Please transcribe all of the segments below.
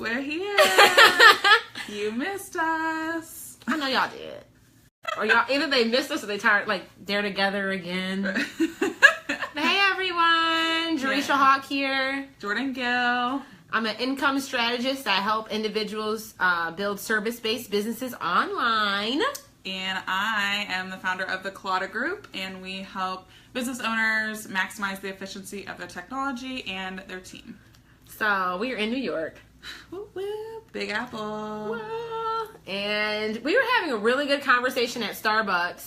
We're here. You missed us. I know y'all did. Or y'all, either they missed us or they're together again. Hey everyone, Jerisha Hawk here. Jordan Gill. I'm an income strategist. I help individuals build service-based businesses online. And I am the founder of the Claudia Group, and we help business owners maximize the efficiency of their technology and their team. So we are in New York. Whoop, whoop. Big Apple. Well, and we were having a really good conversation at Starbucks.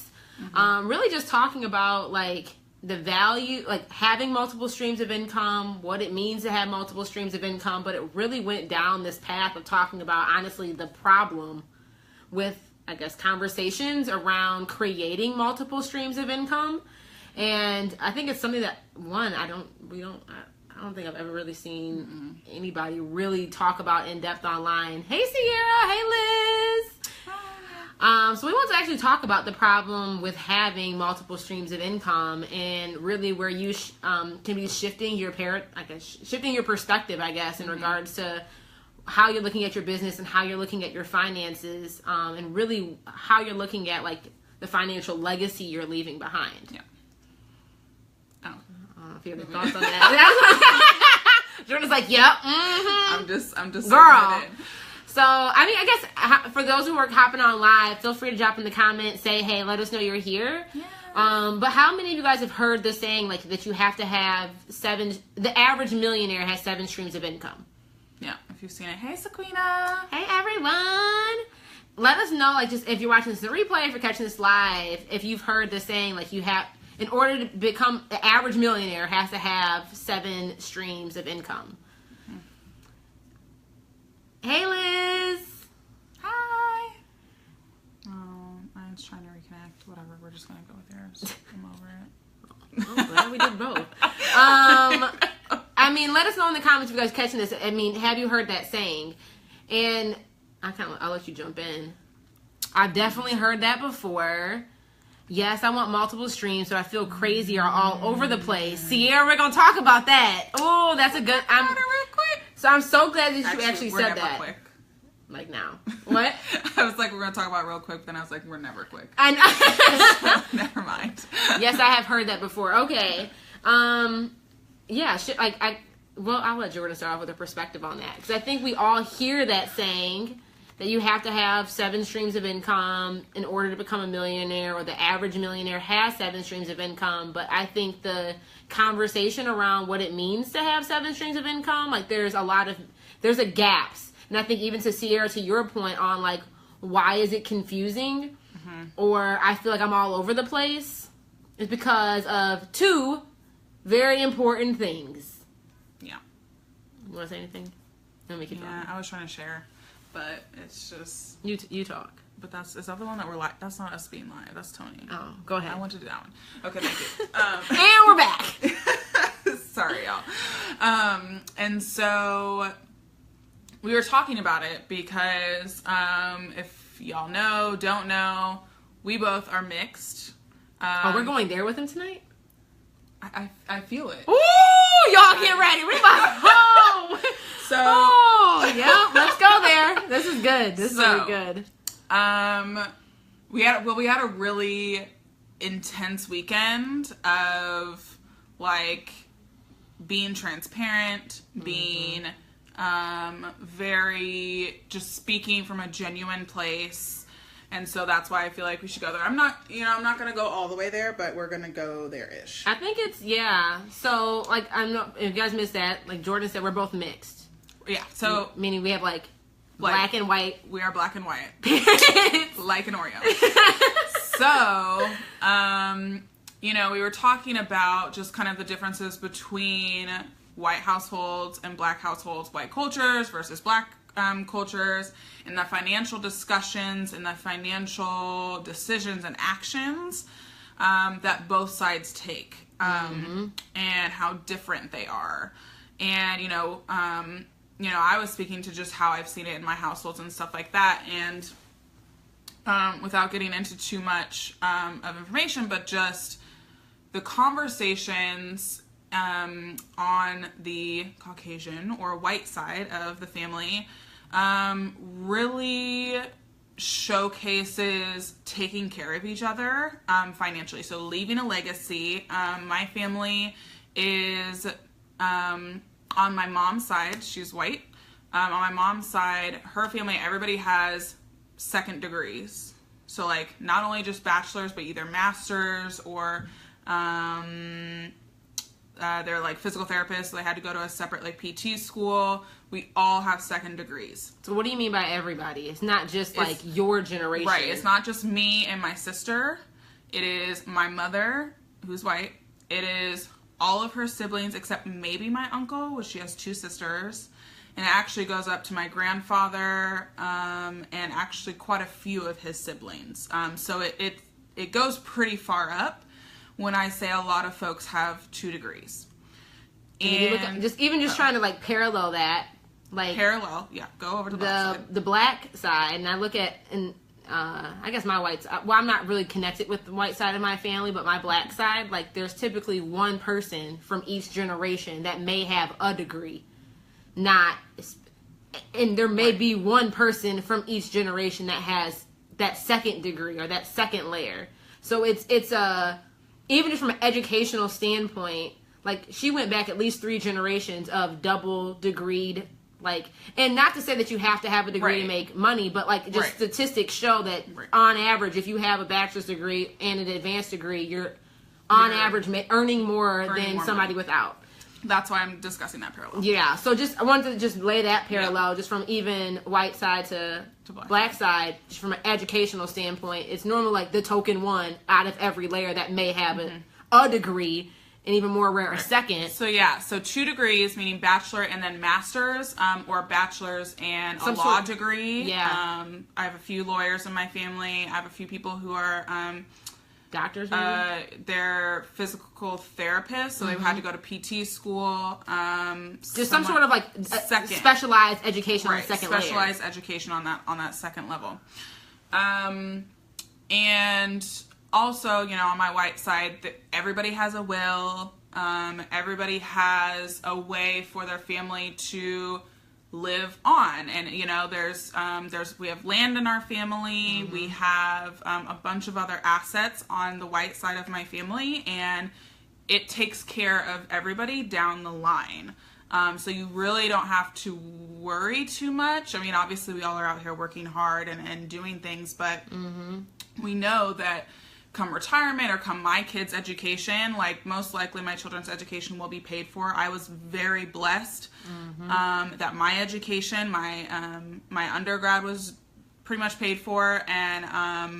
Really just talking about like the value, like having multiple streams of income, what it means to have multiple streams of income. But it really went down this path of talking about, honestly, the problem with, I guess, conversations around creating multiple streams of income. And I think it's something that, I don't think I've ever really seen anybody really talk about in depth online. Hey Sierra, hey Liz. Hi. So we want to actually talk about the problem with having multiple streams of income, and really where you can be shifting your perspective, I guess, in regards to how you're looking at your business and how you're looking at your finances, and really how you're looking at like the financial legacy you're leaving behind. Yeah. If you have any thoughts on that. Jordan's like, yep. I'm just girl. So, I mean, I guess for those who are hopping on live, feel free to drop in the comments, say, hey, let us know you're here. Yeah. But how many of you guys have heard the saying, like, that you have to have the average millionaire has 7 streams of income? Yeah, if you've seen it. Hey, Sequina. Hey, everyone. Let us know, like, just if you're watching this in replay, if you're catching this live, if you've heard the saying, like, you have, in order to become the average millionaire, has to have 7 streams of income. Hey, Liz. Hi. Oh, I was trying to reconnect. Whatever. We're just going to go with yours. I'm over it. I'm glad we did both. I mean, let us know in the comments if you guys catching this. I mean, have you heard that saying? And I'll let you jump in. I've definitely heard that before. Yes, I want multiple streams, so I feel crazy or all over the place. Sierra, we're gonna talk about that. Oh, that's a good. Real quick. So I'm so glad that you actually said that. Quick. Like now, what? I was like, we're gonna talk about it real quick. Then I was like, we're never quick. I know. Never mind. Yes, I have heard that before. Okay. Yeah. I'll let Jordan start off with a perspective on that, because I think we all hear that saying, that you have to have 7 streams of income in order to become a millionaire, or the average millionaire has 7 streams of income. But I think the conversation around what it means to have 7 streams of income, like there's a gaps. And I think even to Sierra, to your point on like, why is it confusing? Or I feel like I'm all over the place, is because of 2 very important things. Yeah. You want to say anything? Let me keep talking. I was trying to share. But it's just... You talk. But is that the one that we're live? That's not us being live. That's Tony. Oh, go ahead. I want to do that one. Okay, thank you. And we're back. Sorry, y'all. And so we were talking about it because if y'all know, don't know, we both are mixed. We're going there with him tonight? I feel it. Ooh, y'all get ready. We're about home. Yeah, let's go there. This is good. This is really good. We had a really intense weekend of like being transparent, being very just speaking from a genuine place. And so that's why I feel like we should go there. I'm not going to go all the way there, but we're going to go there-ish. I think it's, so, like, if you guys missed that, like Jordan said, we're both mixed. Yeah, so... Meaning we have, like, black and white. We are black and white. Like an Oreo. So, we were talking about just kind of the differences between white households and black households, white cultures versus black cultures, and the financial discussions and the financial decisions and actions that both sides take, and how different they are. And, I was speaking to just how I've seen it in my households and stuff like that. And without getting into too much of information, but just the conversations on the Caucasian or white side of the family really showcases taking care of each other financially. So leaving a legacy. My family is on my mom's side. She's white. On my mom's side, her family, everybody has second degrees. So like not only just bachelor's, but either master's or they're like physical therapists. So they had to go to a separate like PT school. We all have second degrees. So what do you mean by everybody? It's not just like your generation. Right. It's not just me and my sister. It is my mother, who's white. It is all of her siblings except maybe my uncle, which she has 2 sisters. And it actually goes up to my grandfather and actually quite a few of his siblings. So it goes pretty far up when I say a lot of folks have 2 degrees. And just trying to like parallel that. Like yeah, go over to the black side, and I look at, and I guess my white side, well, I'm not really connected with the white side of my family, but my black side, like there's typically one person from each generation that may have a degree, and there may be one person from each generation that has that second degree or that second layer. So it's even just from an educational standpoint, like she went back at least 3 generations of double degreed. Like, and not to say that you have to have a degree to make money, but like just statistics show that on average, if you have a bachelor's degree and an advanced degree, you're on average earning more than somebody without. That's why I'm discussing that parallel. Yeah. So I wanted to just lay that parallel just from even white side to black side, just from an educational standpoint. It's normally like the token one out of every layer that may have a degree. And even more rare, a second. So 2 degrees, meaning bachelor and then master's, or bachelor's and a law degree. Yeah. I have a few lawyers in my family. I have a few people who are doctors. Maybe? They're physical therapists, so they've had to go to PT school. Just some sort of like specialized education on the second layer. Specialized education on that second level, and. Also, on my white side, everybody has a will. Everybody has a way for their family to live on. And, we have land in our family. We have a bunch of other assets on the white side of my family. And it takes care of everybody down the line. So you really don't have to worry too much. I mean, obviously, we all are out here working hard and doing things. But we know that come retirement or come my kids' education, like most likely my children's education will be paid for. I was very blessed that my education, my undergrad was pretty much paid for, and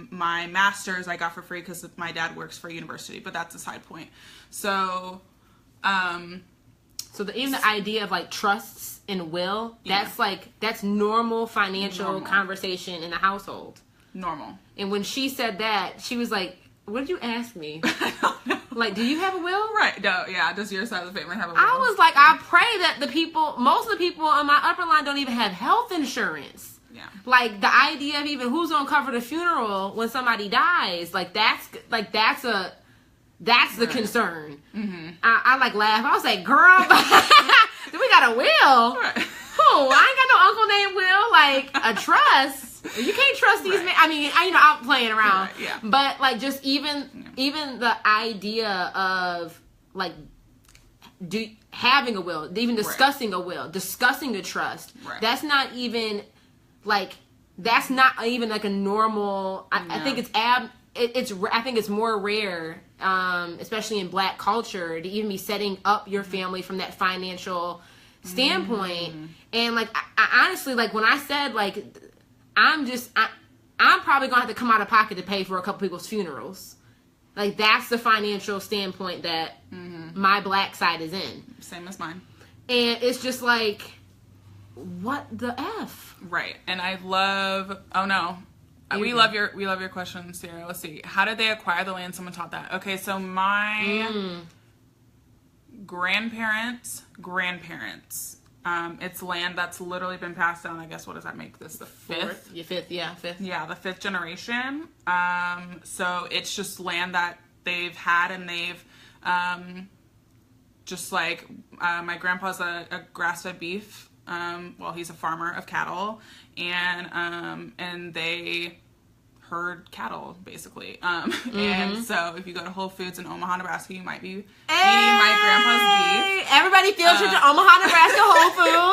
my master's I got for free because my dad works for a university, but that's a side point. So, even the idea of like trusts and will, that's normal financial conversation in the household. Normal. And when she said that, she was like, what did you ask me? Like, do you have a will? Right. No, yeah. Does your side of the family have a will? I was like, I pray that most of the people on my upper line don't even have health insurance. Yeah. Like, the idea of even who's going to cover the funeral when somebody dies, that's the concern. I like laugh. I was like, girl, we got a will. Right. Cool. I ain't got no uncle named Will. Like, a trust. You can't trust these men. I mean, I'm playing around. Yeah. But like, just even the idea of like having a will, even discussing a will, discussing the trust. Right. That's not even like a normal. I think I think it's more rare, especially in Black culture, to even be setting up your family from that financial standpoint. And like, I honestly, like when I said like, I'm probably gonna have to come out of pocket to pay for a couple people's funerals. Like, that's the financial standpoint that my Black side is in. Same as mine. And it's just like, what the F? Right. And I love. Oh no. We love your question, Sarah. Let's see. How did they acquire the land? Someone taught that. Okay, so my grandparents. It's land that's literally been passed down. I guess, what does that make this? The fifth? Fifth. Yeah, the 5th generation. So it's just land that they've had, and they've just like my grandpa's a grass-fed beef well, he's a farmer of cattle, and they herd cattle, basically. And so if you go to Whole Foods in Omaha, Nebraska, you might be eating my grandpa's beef. Everybody field trip to Omaha, Nebraska Whole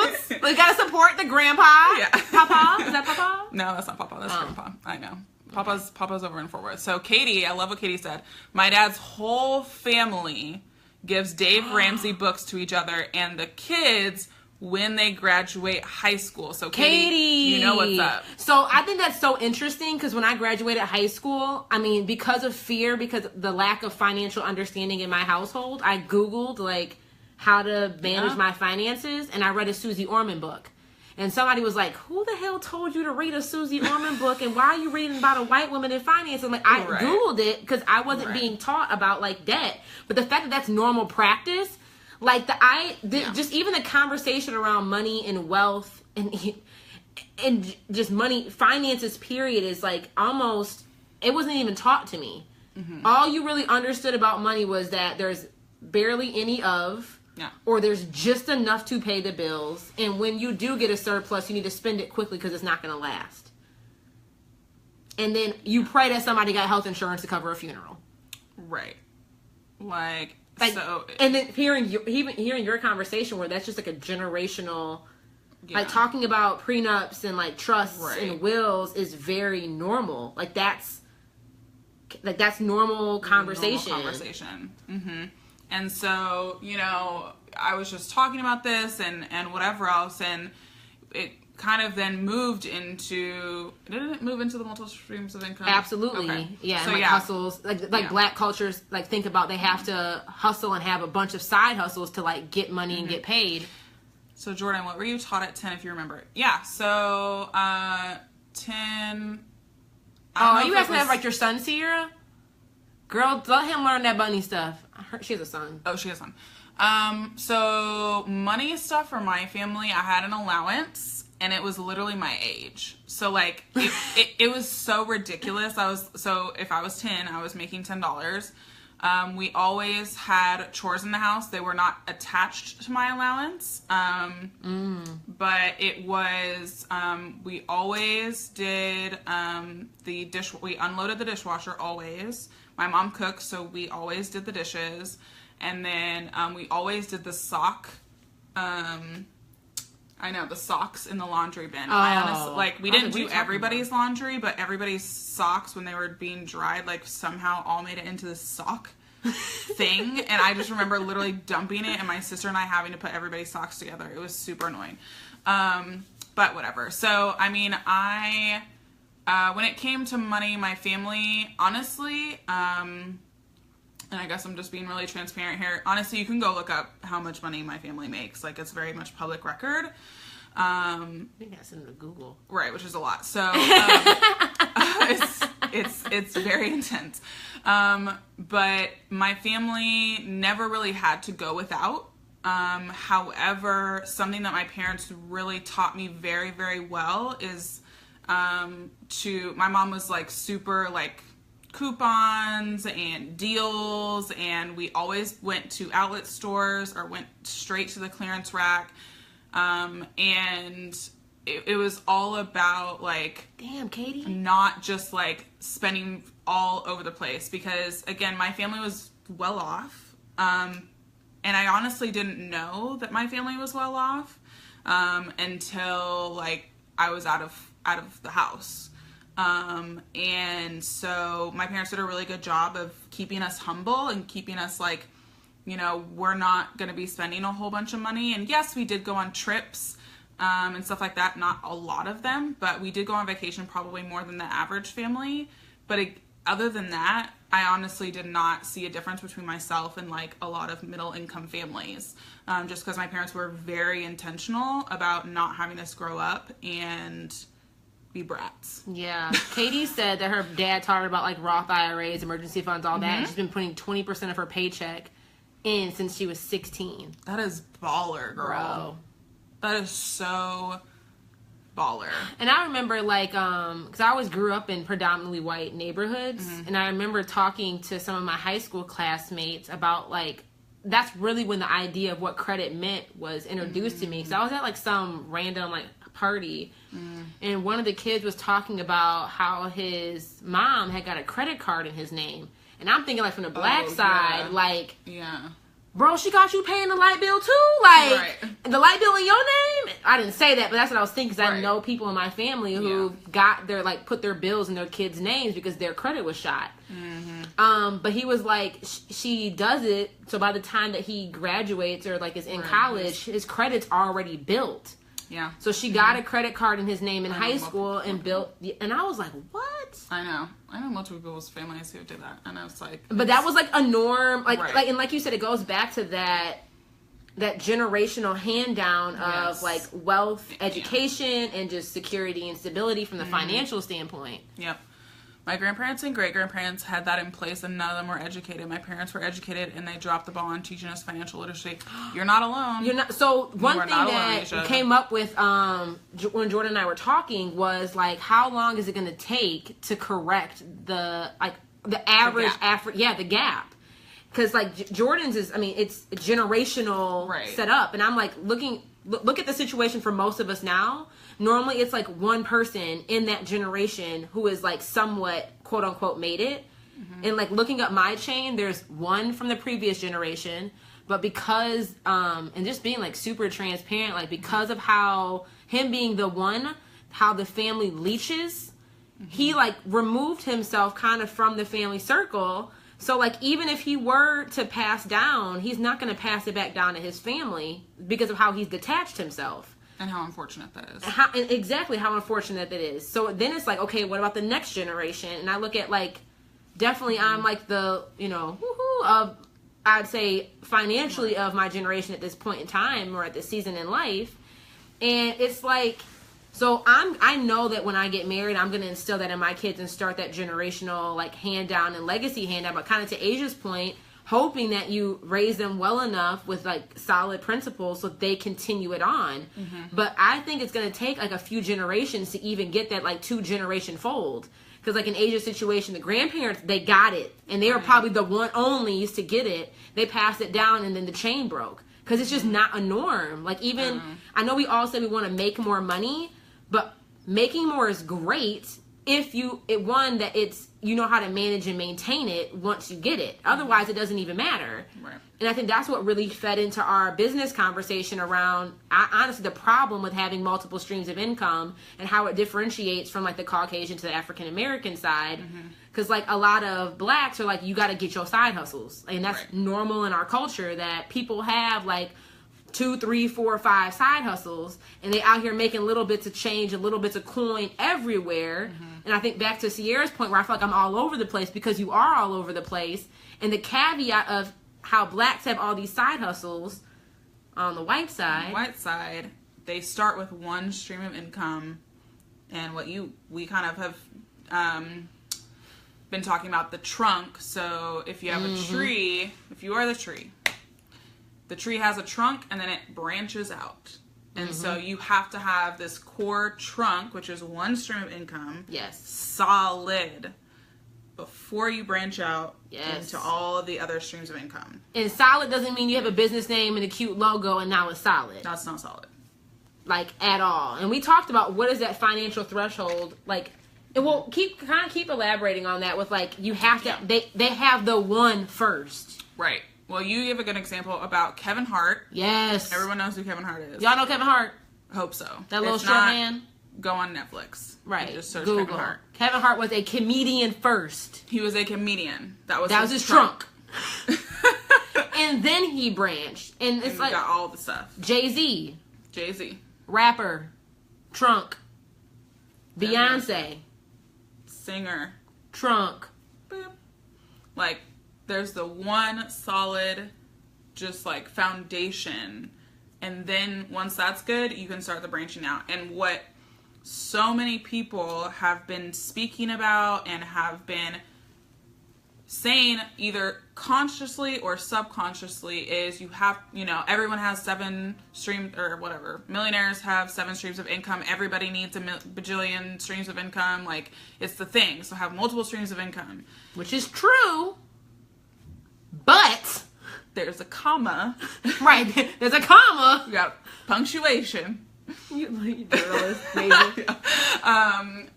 Foods. We gotta support the grandpa. Yeah. Papa? Is that Papa? No, that's not Papa. That's Grandpa. I know. Papa's over in Fort Worth. So Katie, I love what Katie said. My dad's whole family gives Dave Ramsey books to each other and the kids when they graduate high school. So Katie, you know what's up. So I think that's so interesting because when I graduated high school, I mean, because of fear, because of the lack of financial understanding in my household, I Googled like how to manage my finances, and I read a Susie Orman book. And somebody was like, who the hell told you to read a Susie Orman book? And why are you reading about a white woman in finance? I'm like, I Googled it because I wasn't being taught about like debt. But the fact that that's normal practice, like just even the conversation around money and wealth and just money, finances period is like almost, it wasn't even taught to me. Mm-hmm. All you really understood about money was that there's barely any of, or there's just enough to pay the bills. And when you do get a surplus, you need to spend it quickly because it's not going to last. And then you pray that somebody got health insurance to cover a funeral. Right. Like so. And then hearing your conversation where that's just like a generational, like talking about prenups and like trusts and wills is very normal. Like that's normal conversation. Normal conversation. Mm-hmm. And so, you know, I was just talking about this and whatever else, and it kind of then moved into, didn't it move into the multiple streams of income? Absolutely. Okay. Yeah, so, and like hustles, like black cultures, like think about they have to hustle and have a bunch of side hustles to like get money and get paid. So Jordan, what were you taught at 10 if you remember? Yeah, so 10. Oh, you asking that like your son, Sierra? Girl, let him learn that money stuff. She has a son. Oh, she has a son. So money stuff for my family, I had an allowance, and it was literally my age. So like it was so ridiculous. If I was 10, I was making $10. We always had chores in the house. They were not attached to my allowance. But it was, we always did we unloaded the dishwasher always. My mom cooks, so we always did the dishes. And then we always did the sock. The socks in the laundry bin. I honestly, we didn't do everybody's laundry, but everybody's socks when they were being dried, somehow all made it into this sock thing. And I just remember literally dumping it and my sister and I having to put everybody's socks together. It was super annoying. But whatever. So, I mean, when it came to money, my family, honestly, and I guess I'm just being really transparent here. Honestly, you can go look up how much money my family makes. It's very much public record. I think that's in the Google. Right, which is a lot. So it's very intense. But my family never really had to go without. However, something that my parents really taught me very, very well is my mom was super coupons and deals, and we always went to outlet stores or went straight to the clearance rack, and it was all about damn, Katie, not just spending all over the place, because again, my family was well off, and I honestly didn't know that my family was well off until I was out of the house. And so my parents did a really good job of keeping us humble and keeping us we're not going to be spending a whole bunch of money. And yes, we did go on trips, and stuff like that. Not a lot of them, but we did go on vacation probably more than the average family. But other than that, I honestly did not see a difference between myself and a lot of middle income families. Just because my parents were very intentional about not having us grow up and be brats. Yeah. Katie said that her dad taught her about Roth IRAs, emergency funds, all that. And she's been putting 20% of her paycheck in since she was 16. That is baller, girl. Bro. That is so baller. And I remember because I always grew up in predominantly white neighborhoods, and I remember talking to some of my high school classmates about that's really when the idea of what credit meant was introduced to me. So I was at like some random like party, and one of the kids was talking about how his mom had got a credit card in his name. And I'm thinking like from the black side, like, bro, she got you paying the light bill too? Like, the light bill in your name? I didn't say that, but that's what I was thinking, because I know people in my family who got their, like, put their bills in their kids' names because their credit was shot. But he was like, she does it, so by the time that he graduates or, like, is in college, his credit's already built. Yeah. So she got a credit card in his name in high school and built, and I was like, what? I know multiple people's families who did that, and I was like, but that was like a norm, like, and like you said, it goes back to that generational hand down of like wealth, education, and just security and stability from the financial standpoint. Yep. My grandparents and great-grandparents had that in place, and none of them were educated. My parents were educated, and they dropped the ball on teaching us financial literacy. You're not alone. You're not. So one thing that came up with when Jordan and I were talking was like, how long is it going to take to correct the average the gap? Because like Jordan's is, I mean, it's a generational setup, and I'm like look at the situation for most of us now. Normally it's like one person in that generation who is like somewhat quote unquote made it. And like looking up my chain, there's one from the previous generation, but because and just being like super transparent, like because of how him being the one, how the family leeches, he like removed himself kind of from the family circle. So like even if he were to pass down, he's not going to pass it back down to his family because of how he's detached himself. And how unfortunate that is. Exactly how unfortunate that is. So then it's like, okay, what about the next generation? And I look at like, definitely I'm like the, of, I'd say financially of my generation at this point in time or at this season in life. And it's like, so I know that when I get married, I'm going to instill that in my kids and start that generational like hand down and legacy hand down. But kind of to Asia's point, hoping that you raise them well enough with like solid principles so they continue it on. But I think it's going to take like a few generations to even get that like 2-generation fold. Because like in Asia's situation, the grandparents, they got it. And they were probably the onlys to get it. They passed it down and then the chain broke. Because it's just not a norm. Like even, I know we all say we want to make more money, but making more is great if you know how to manage and maintain it once you get it. Otherwise, it doesn't even matter. Right. And I think that's what really fed into our business conversation around, honestly, the problem with having multiple streams of income and how it differentiates from like the Caucasian to the African American side. Because like a lot of blacks are like, you got to get your side hustles. And that's normal in our culture that people have like 2, 3, 4, 5 side hustles, and they out here making little bits of change and little bits of coin everywhere. And I think back to Sierra's point where I feel like I'm all over the place, because you are all over the place. And the caveat of how blacks have all these side hustles on the white side, they start with one stream of income, and we kind of have been talking about the trunk. So if you have a tree, if you are the tree has a trunk, and then it branches out. And so you have to have this core trunk, which is one stream of income, solid, before you branch out into all of the other streams of income. And solid doesn't mean you have a business name and a cute logo and now it's solid. That's not solid. Like, at all. And we talked about what is that financial threshold, like, and we'll keep elaborating on that with, like, you have to, they have the one first. Right. Well, you give a good example about Kevin Hart. Yes. Everyone knows who Kevin Hart is. Y'all know Kevin Hart? Hope so. That little short man? Go on Netflix. Right. And just search Google. Kevin Hart. Kevin Hart was a comedian first. He was a comedian. That was his trunk. And then he branched. And it's like, got all the stuff. Jay-Z. Rapper. Trunk. Beyonce. Singer. Trunk. Boop. Like, there's the one solid, just like foundation, and then once that's good, you can start the branching out. And what so many people have been speaking about and have been saying either consciously or subconsciously is everyone has 7 streams or whatever. Millionaires have 7 streams of income. Everybody needs a bajillion streams of income. Like, it's the thing. So have multiple streams of income. Which is true. But there's a comma. Right. There's a comma. You got punctuation. You journalist, maybe.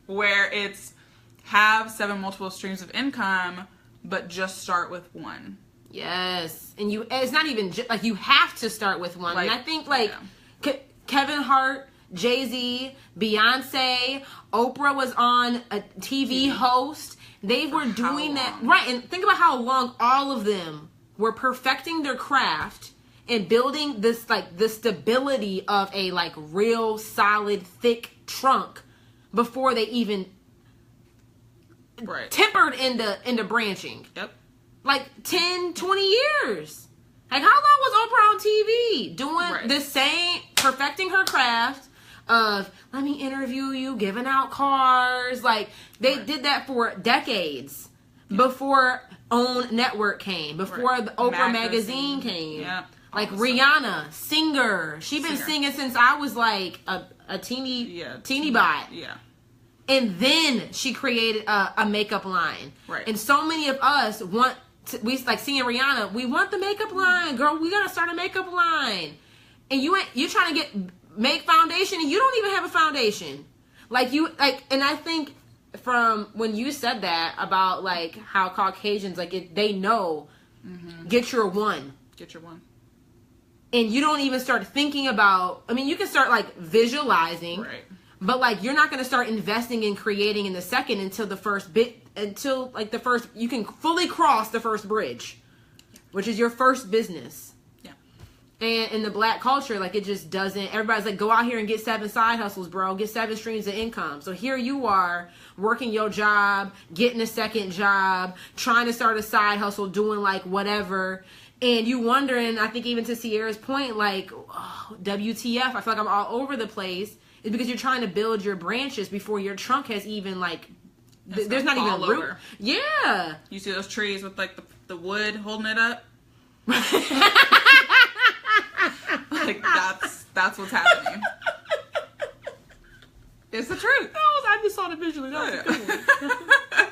Where it's have 7 multiple streams of income, but just start with one. Yes. And it's not even like you have to start with one. Like, and I think like Kevin Hart, Jay-Z, Beyonce, Oprah was on a TV host. They were doing that. Right. And think about how long all of them were perfecting their craft and building this, like, the stability of a, like, real solid, thick trunk before they even tempered into branching. Yep. Like 10, 20 years. Like, how long was Oprah on TV? Doing the same, perfecting her craft of, let me interview you, giving out cars. Like, they did that for decades before OWN Network came, before the Oprah magazine came. Yep. Like Rihanna, singer. She's been singing since I was like a teeny bot. Yeah. And then she created a makeup line. Right. And so many of us we like seeing Rihanna, we want the makeup line. Girl, we gotta start a makeup line. And you're trying to make foundation and you don't even have a foundation. And I think from when you said that about like how Caucasians, like they know, get your one. Get your one. And you don't even start thinking about, I mean, you can start like visualizing. Right. But like you're not going to start investing and creating in the second until you can fully cross the first bridge, which is your first business. Yeah. And in the black culture, like it just doesn't, everybody's like, go out here and get 7 side hustles, bro. Get 7 streams of income. So here you are working your job, getting a second job, trying to start a side hustle, doing like whatever. And you wondering, I think even to Sierra's point, like, oh, WTF, I feel like I'm all over the place. It's because you're trying to build your branches before your trunk has even like, there's not even root. Over. Yeah. You see those trees with like the wood holding it up? Like that's what's happening. It's the truth. No, I just saw it visually. That was good.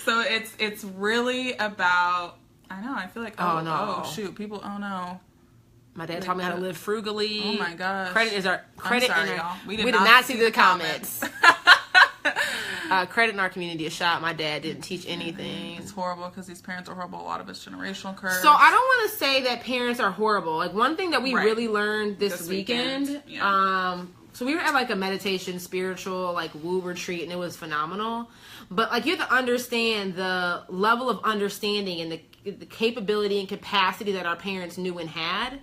So it's really about, I know, I feel like, oh shoot, people, oh no. My dad taught me how to live frugally. Oh my gosh. Credit y'all. We did not see the comments. Credit in our community is shot. My dad didn't teach anything. It's horrible because these parents are horrible. A lot of it's generational curse. So I don't want to say that parents are horrible. Like one thing that we really learned this weekend. So we were at like a meditation, spiritual, like woo retreat, and it was phenomenal. But like you have to understand the level of understanding and the capability and capacity that our parents knew and had.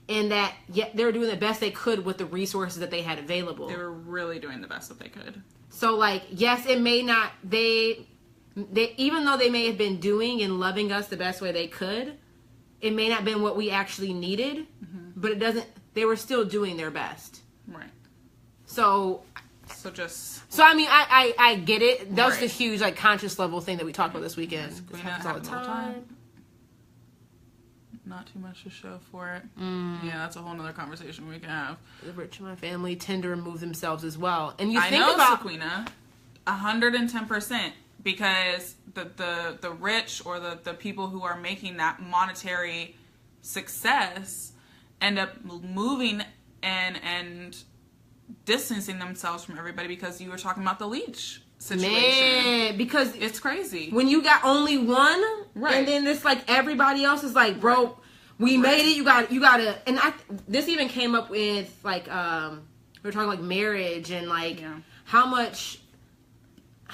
And that they were doing the best they could with the resources that they had available. They were really doing the best that they could. So, like, yes, it may not, they even though they may have been doing and loving us the best way they could, it may not have been what we actually needed, but they were still doing their best. Right. So I mean, I get it. That was the huge, like, conscious level thing that we talked about this weekend. It happens all the time. Not too much to show for it. Yeah, that's a whole nother conversation we can have. The rich in my family tend to remove themselves as well. And you think about Sequina, 110%, because the rich or the people who are making that monetary success end up moving and distancing themselves from everybody, because you were talking about the leech situation. Man, because it's crazy when you got only one, and then it's like everybody else is like, bro, we made it. You gotta. And this even came up with like we were talking like marriage and like how much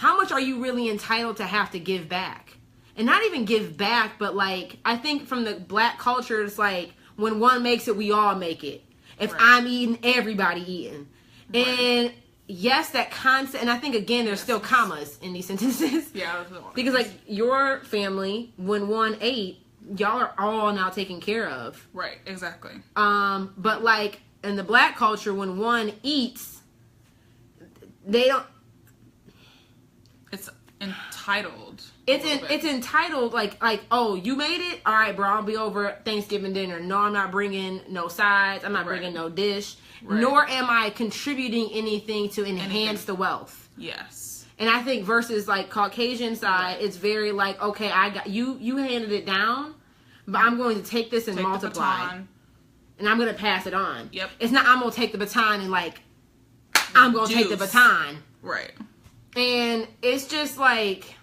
are you really entitled to have to give back, and not even give back, but like I think from the black culture, it's like when one makes it, we all make it. If I'm eating, everybody eating, and yes, that concept, and I think again there's still commas in these sentences. Yeah, because like your family, when one ate, y'all are all now taken care of. Right, exactly. But like in the black culture, when one eats, they don't. It's entitled. It's entitled like oh, you made it, all right, bro. I'll be over Thanksgiving dinner. No, I'm not bringing no sides. I'm not bringing no dish. Nor am I contributing anything to enhance the wealth. Yes. And I think versus like Caucasian side, it's very like, okay, I got you handed it down, but I'm going to take this and Take multiply. the baton. And I'm going to pass it on. Yep. It's not I'm going to take the baton and like, I'm going to take the baton. Right. And it's just like,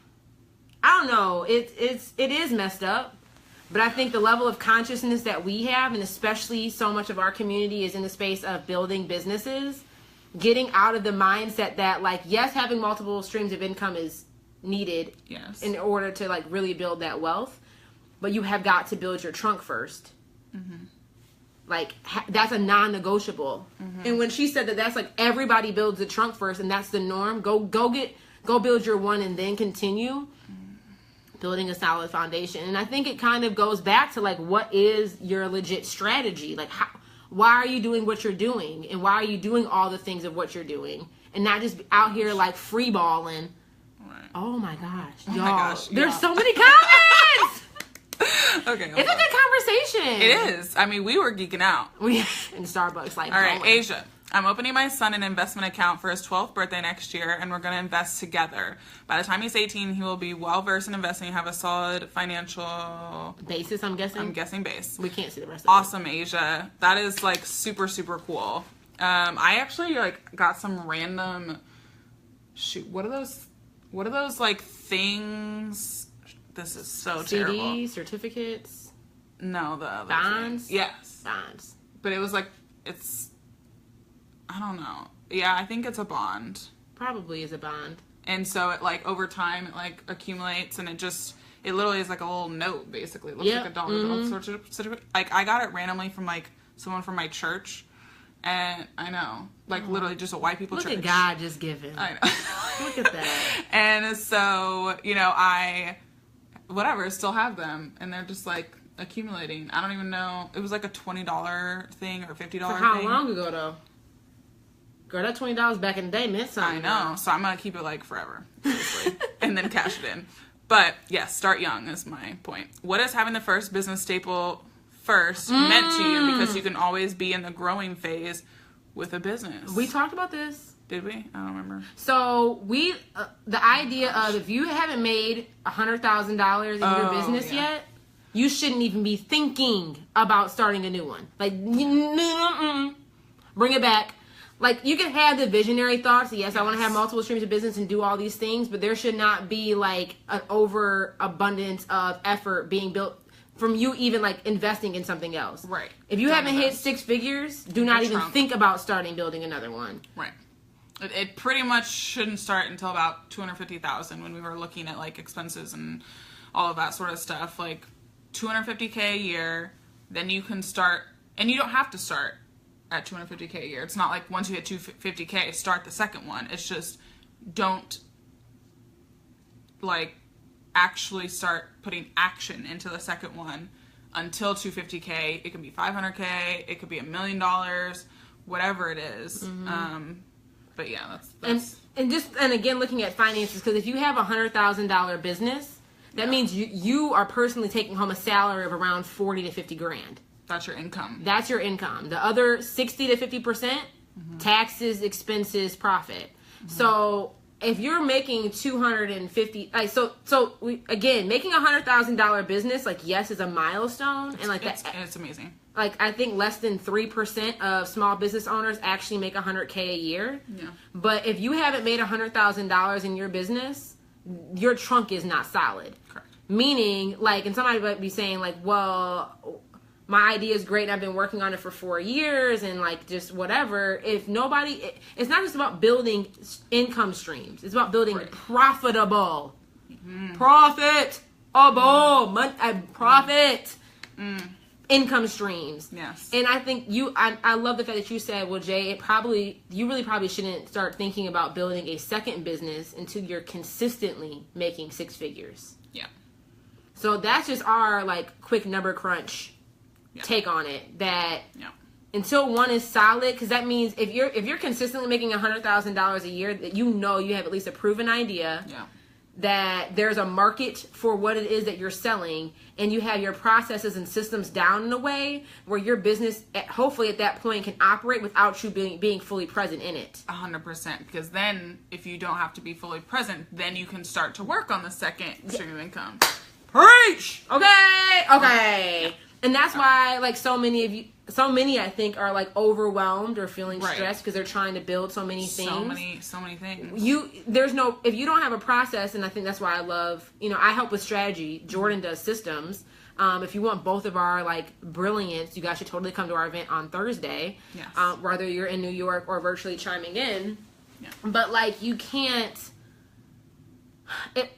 I don't know. It is messed up. But I think the level of consciousness that we have, and especially so much of our community is in the space of building businesses, getting out of the mindset that like, yes, having multiple streams of income is needed in order to like really build that wealth. But you have got to build your trunk first. Mm-hmm. Like, that's a non-negotiable. Mm-hmm. And when she said that that's like everybody builds the trunk first and that's the norm, go build your one and then continue building a solid foundation. And I think it kind of goes back to like, what is your legit strategy? Like, why are you doing what you're doing? And why are you doing all the things of what you're doing? And not just out here like free balling. Right. Oh my gosh. Y'all, there's so many comments. Okay. It's a good conversation. It is. I mean, we were geeking out. In Starbucks, like, all right, Asia. I'm opening my son an investment account for his 12th birthday next year, and we're going to invest together. By the time he's 18, he will be well-versed in investing and have a solid financial... basis, I'm guessing? I'm guessing base. We can't see the rest of Awesome, Asia. That is, like, super, super cool. I actually, like, got some random... Shoot, what are those, like, things... This is so terrible. CDs, certificates? No, the other bonds? Thing. Yes. Bonds. But it was, like, it's... I don't know. Yeah, I think it's a bond. Probably is a bond. And so it like over time it like accumulates and it literally is like a little note basically. It looks like a dollar bill sort of like I got it randomly from like someone from my church and I know. Like literally just a white people church. Look at God just giving. I know. Look at that. And so, you know, I still have them and they're just like accumulating. I don't even know. It was like a $20 thing or $50 thing. How long ago though? Girl, that $20 back in the day meant something. I know. So I'm going to keep it like forever. And then cash it in. But yes, start young is my point. What is having the first business staple first meant to you? Because you can always be in the growing phase with a business. We talked about this. Did we? I don't remember. So the idea of if you haven't made $100,000 in your business yet, you shouldn't even be thinking about starting a new one. Like, bring it back. Like, you can have the visionary thoughts. Yes, I want to have multiple streams of business and do all these things, but there should not be, like, an overabundance of effort being built from you even, like, investing in something else. Right. If you haven't hit 6 figures, do not even think about building another one. Right. It pretty much shouldn't start until about $250,000 when we were looking at, like, expenses and all of that sort of stuff. Like, $250K a year, then you can start, and you don't have to start at $250K a year. It's not like once you hit $250K, start the second one. It's just don't like actually start putting action into the second one until $250K. It can be $500K. It could be $1 million, whatever it is. Mm-hmm. But yeah, that's and again looking at finances, because if you have $100,000 business, that means you are personally taking home a salary of around 40 to 50 grand. That's your income. That's your income. The other 60 to 50%, taxes, expenses, profit. Mm-hmm. So if you're making 250, like again, making $100,000 business, like yes, is a milestone, and like it's amazing. Like I think less than 3% of small business owners actually make $100K a year. Yeah. But if you haven't made $100,000 in your business, your trunk is not solid. Correct. Meaning, like, and somebody might be saying like, well, my idea is great and I've been working on it for 4 years and like just whatever. If nobody, it's not just about building income streams. It's about building profitable, profit income streams. Yes. And I think I love the fact that you said, well, Jay, you really probably shouldn't start thinking about building a second business until you're consistently making 6 figures. Yeah. So that's just our like quick number crunch take on it, that until one is solid, because that means if you're consistently making $100,000 a year, that you have at least a proven idea that there's a market for what it is that you're selling, and you have your processes and systems down in a way where your business hopefully at that point can operate without you being fully present in it. 100%, because then if you don't have to be fully present, then you can start to work on the second stream of income. Preach! Okay. And that's why, like, so many, I think, are, like, overwhelmed or feeling stressed because they're trying to build so many things. So many things. If you don't have a process, and I think that's why I love, I help with strategy. Jordan does systems. If you want both of our, like, brilliance, you guys should totally come to our event on Thursday. Yes. Whether you're in New York or virtually chiming in. Yeah. But, like, you can't...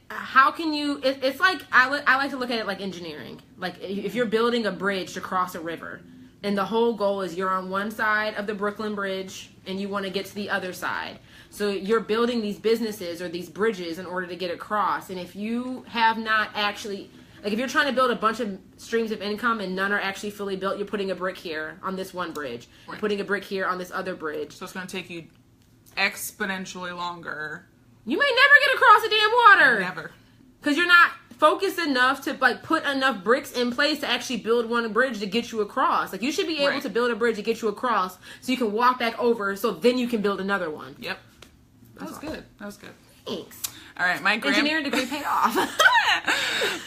how can you... It's like... I like to look at it like engineering. Like, if you're building a bridge to cross a river, and the whole goal is you're on one side of the Brooklyn Bridge, and you want to get to the other side. So you're building these businesses or these bridges in order to get across. And if you have not actually... Like, if you're trying to build a bunch of streams of income and none are actually fully built, you're putting a brick here on this one bridge. Right. You're putting a brick here on this other bridge. So it's going to take you exponentially longer. You may never get across the damn water. Never. Because you're not focused enough to, like, put enough bricks in place to actually build one bridge to get you across. Like, you should be able to build a bridge to get you across so you can walk back over so then you can build another one. Yep. That was good. Thanks. All right, my engineering degree paid off.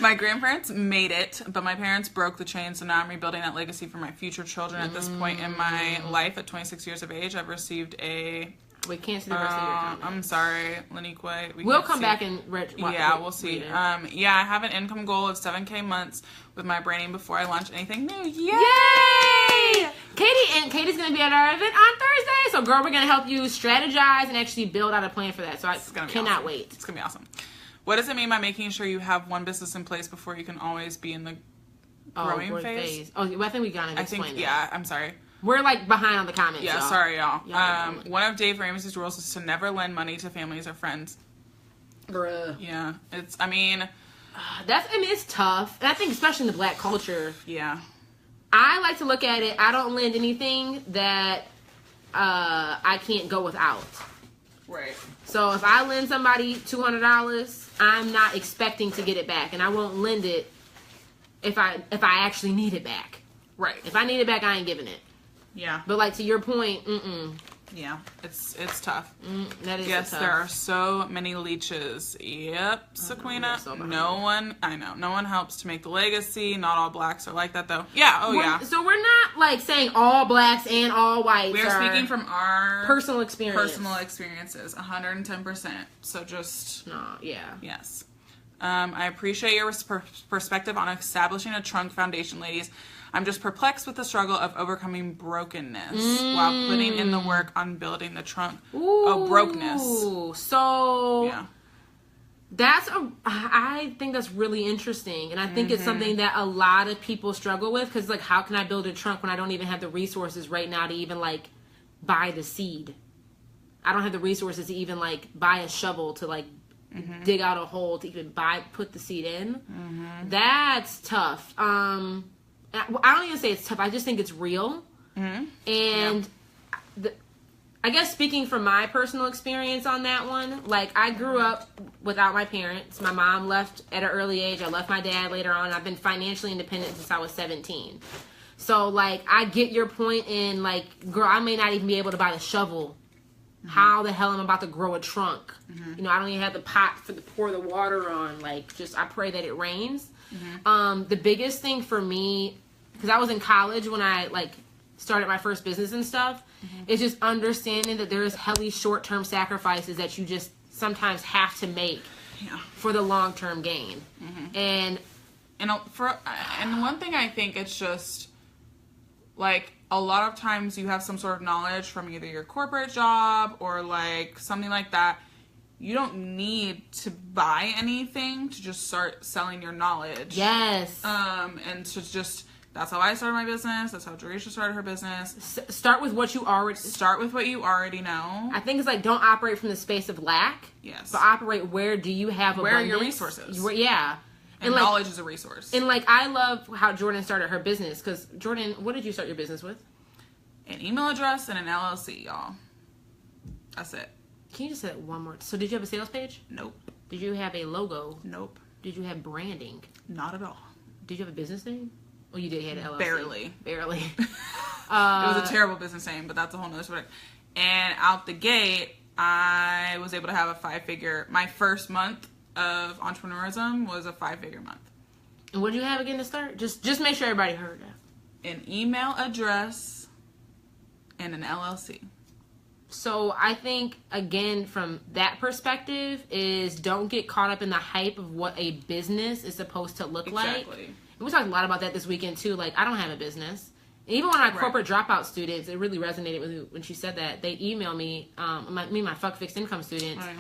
My grandparents made it, but my parents broke the chain, so now I'm rebuilding that legacy for my future children. At this point in my life, at 26 years of age, I've received a... We can't see the rest of your comments. I'm sorry, Lanique. We'll come back and we'll see. I have an income goal of 7K months with my branding before I launch anything new. Yay! Katie's going to be at our event on Thursday. So, girl, we're going to help you strategize and actually build out a plan for that. So, I cannot wait. It's going to be awesome. What does it mean by making sure you have one business in place before you can always be in the growing phase? Oh, I think we got to explain that. Yeah, I'm sorry. We're, like, behind on the comments, Yeah, sorry, y'all. One of Dave Ramsey's rules is to never lend money to families or friends. Bruh. Yeah, it's tough. And I think especially in the black culture. Yeah. I like to look at it, I don't lend anything that I can't go without. Right. So if I lend somebody $200, I'm not expecting to get it back. And I won't lend it if I actually need it back. Right. If I need it back, I ain't giving it. Yeah. But, like, to your point, Yeah, it's tough. That is yes, tough. there are so many leeches. Yep, Sequina. No one helps to make the legacy. Not all blacks are like that, though. Yeah, So we're not, like, saying all blacks and all whites. We are speaking from our personal experiences, 110%. So just... No, yeah. Yes. I appreciate your perspective on establishing a trunk foundation, ladies. I'm just perplexed with the struggle of overcoming brokenness while putting in the work on building the trunk. Brokenness. So yeah. I think that's really interesting. And I think it's something that a lot of people struggle with. Because, like, how can I build a trunk when I don't even have the resources right now to even, like, buy the seed? I don't have the resources to even, like, buy a shovel to, like, dig out a hole to even put the seed in. That's tough. I don't even say it's tough. I just think it's real. And I guess speaking from my personal experience on that one, like, I grew up without my parents. My mom left at an early age. I left my dad later on. I've been financially independent since I was 17. So, like, I get your point in, like, girl, I may not even be able to buy the shovel. How the hell am I about to grow a trunk? I don't even have the pot to pour the water on. Like, just, I pray that it rains. The biggest thing for me, because I was in college when I, like, started my first business and stuff, is just understanding that there's helly short-term sacrifices that you just sometimes have to make for the long-term gain. And one thing I think it's just, like, a lot of times you have some sort of knowledge from either your corporate job or, like, something like that. You don't need to buy anything to just start selling your knowledge. Yes. And to just... That's how I started my business. That's how Jerisha started her business. Start with what you already... Start with what you already know. I think it's like, don't operate from the space of lack. Yes. But operate where do you have abundance. Where are your resources? Yeah. And like, knowledge is a resource. And, like, I love how Jordan started her business. Because, Jordan, what did you start your business with? An email address and an LLC, y'all. That's it. Can you just say that one more? So, did you have a sales page? Nope. Did you have a logo? Nope. Did you have branding? Not at all. Did you have a business name? Oh, you did have an LLC. Barely. It was a terrible business name, but that's a whole nother story. And out the gate, I was able to have a 5-figure... My first month of entrepreneurism was a 5-figure month. And what do you have again to start? Just make sure everybody heard that. An email address and an LLC. So I think, again, from that perspective, is don't get caught up in the hype of what a business is supposed to look like. Exactly. And we talked a lot about that this weekend, too. Like, I don't have a business. And even when our corporate dropout students, it really resonated with me when she said that. They email me, my fuck fixed income students. Right.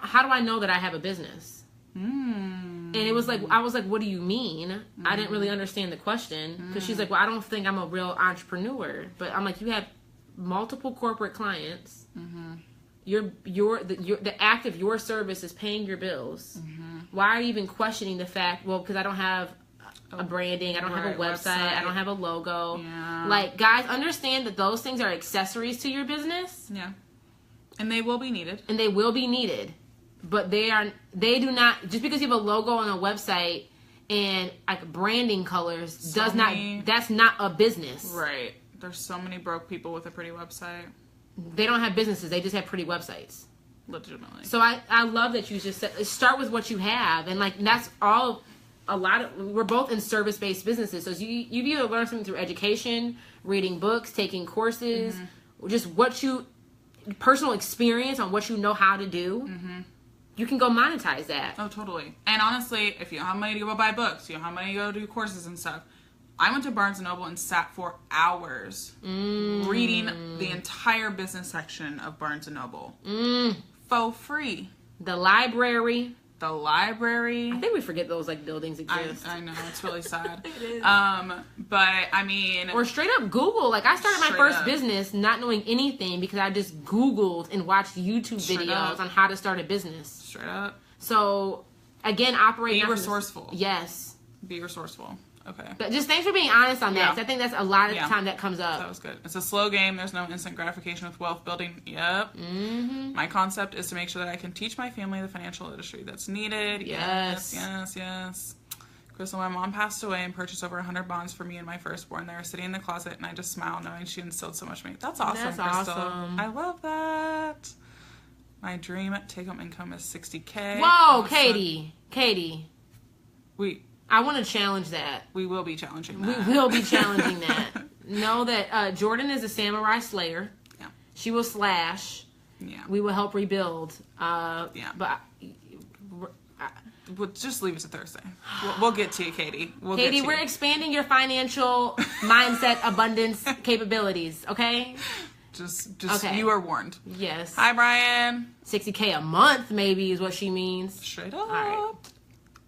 How do I know that I have a business? And it was like, I was like, what do you mean? I didn't really understand the question. Because she's like, well, I don't think I'm a real entrepreneur. But I'm like, you have multiple corporate clients. The act of your service is paying your bills. Why are you even questioning the fact, well, because I don't have a branding, I don't have a website, I don't have a logo. Yeah. Like, guys, understand that those things are accessories to your business. Yeah. And they will be needed. But they do not, just because you have a logo on a website and like branding colors that's not a business. Right. There's so many broke people with a pretty website. They don't have businesses. They just have pretty websites. Legitimately. So I love that you just said, start with what you have. And like, that's all, we're both in service-based businesses. So you've either learned something through education, reading books, taking courses, just personal experience on what you know how to do. You can go monetize that. Oh, totally. And honestly, if you have money to go buy books, you have money to go do courses and stuff. I went to Barnes & Noble and sat for hours reading the entire business section of Barnes & Noble. For free. The library. I think we forget those like buildings exist. I know, it's really sad. It is. But I mean, or straight up Google. Like, I started my first business not knowing anything because I just Googled and watched YouTube videos on how to start a business. Straight up. So again, operating. Be resourceful. Yes. Be resourceful. Okay. But just thanks for being honest on that. 'Cause I think that's a lot of the time that comes up. That was good. It's a slow game. There's no instant gratification with wealth building. Yep. My concept is to make sure that I can teach my family the financial literacy that's needed. Yes. Crystal, my mom passed away and purchased over 100 bonds for me and my firstborn. They were sitting in the closet, and I just smiled knowing she instilled so much in me. That's awesome, Crystal. Awesome. I love that. My dream take-home income is $60K. Whoa, awesome. Katie. I want to challenge that. We will be challenging that. We will be challenging that. Know that Jordan is a samurai slayer. Yeah. She will slash. Yeah. We will help rebuild. But we'll just leave it to Thursday. We'll get to you, Katie. Katie, we're expanding your financial mindset abundance capabilities, okay? Just okay. You are warned. Yes. Hi, Brian. $60K a month, maybe, is what she means. Straight up. All right.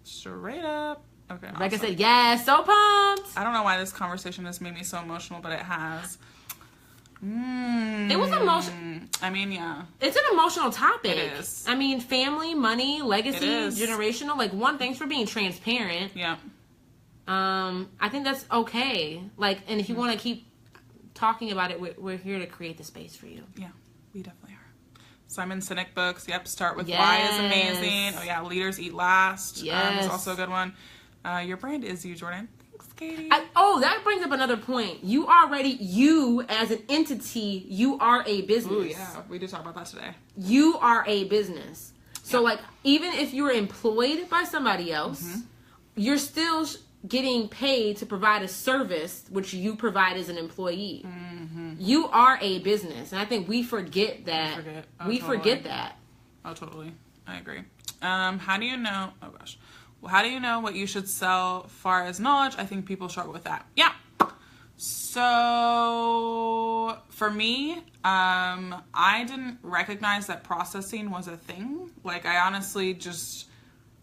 Straight up. Okay. Like awesome. I said, yes, so pumped. I don't know why this conversation has made me so emotional, but it has. It was emotional. I mean, yeah. It's an emotional topic. It is. I mean, family, money, legacy, generational. Like, thanks for being transparent. Yeah. I think that's okay. Like, and if you want to keep talking about it, we're here to create the space for you. Yeah, we definitely are. Simon Sinek books. Yep. Start with Why is amazing. Oh yeah, Leaders Eat Last. Yes. It's also a good one. Your brand is you, Jordan. Thanks, Katie. That brings up another point. You as an entity, you are a business. Oh yeah, we did talk about that today. You are a business. So like, even if you're employed by somebody else, you're still getting paid to provide a service which you provide as an employee. You are a business, and I think we forget that. We forget that. Oh, totally. I agree. How do you know? Oh gosh. Well, how do you know what you should sell far as knowledge? I think people struggle with that. Yeah. So for me, I didn't recognize that processing was a thing. Like, I honestly just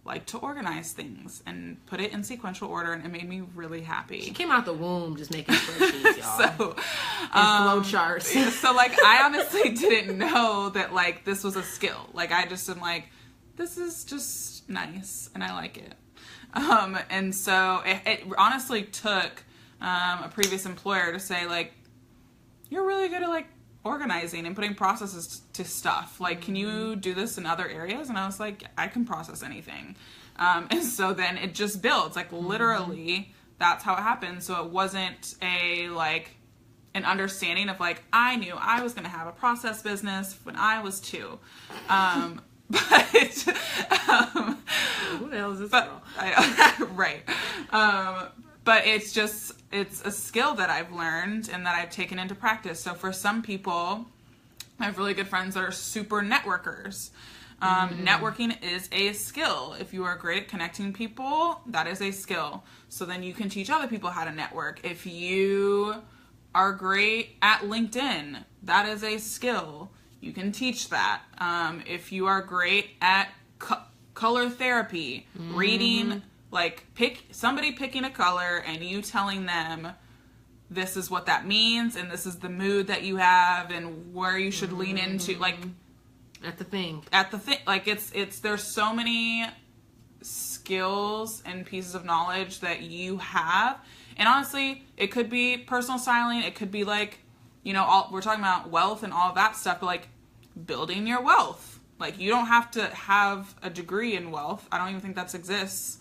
like to organize things and put it in sequential order, and it made me really happy. She came out the womb just making spreadsheets, y'all. And flow charts. So like, I honestly didn't know that like this was a skill. Like, I just am like, this is just nice and I like it. And so it honestly took a previous employer to say like, you're really good at like organizing and putting processes to stuff. Like, can you do this in other areas? And I was like, I can process anything. And so then it just builds, like, literally that's how it happened. So it wasn't an understanding of like, I knew I was going to have a process business when I was 2. Who the hell is this girl? Right. But it's a skill that I've learned and that I've taken into practice. So for some people, I have really good friends that are super networkers. Networking is a skill. If you are great at connecting people, that is a skill. So then you can teach other people how to network. If you are great at LinkedIn, that is a skill. You can teach that. If you are great at color therapy, reading, like somebody picking a color and you telling them this is what that means and this is the mood that you have and where you should lean into, like at the thing, like it's there's so many skills and pieces of knowledge that you have. And honestly, it could be personal styling, it could be like, you know, we're talking about wealth and all of that stuff, but like building your wealth. Like you don't have to have a degree in wealth. I don't even think that exists.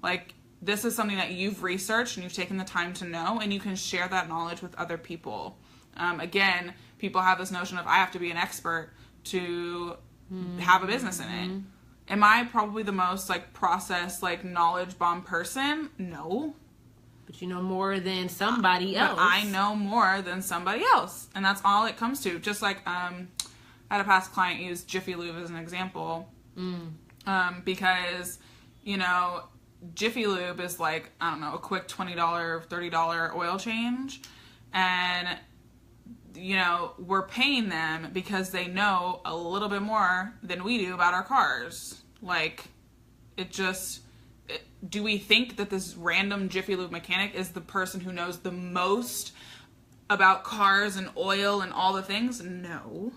Like this is something that you've researched and you've taken the time to know, and you can share that knowledge with other people. Again, people have this notion of I have to be an expert to have a business in it. Am I probably the most like process, like knowledge bomb person? No. But you know more than somebody else. But I know more than somebody else. And that's all it comes to. Just like I had a past client use Jiffy Lube as an example. Because, you know, Jiffy Lube is like, I don't know, a quick $20, $30 oil change. And, you know, we're paying them because they know a little bit more than we do about our cars. Like, do we think that this random Jiffy Lube mechanic is the person who knows the most about cars and oil and all the things? No.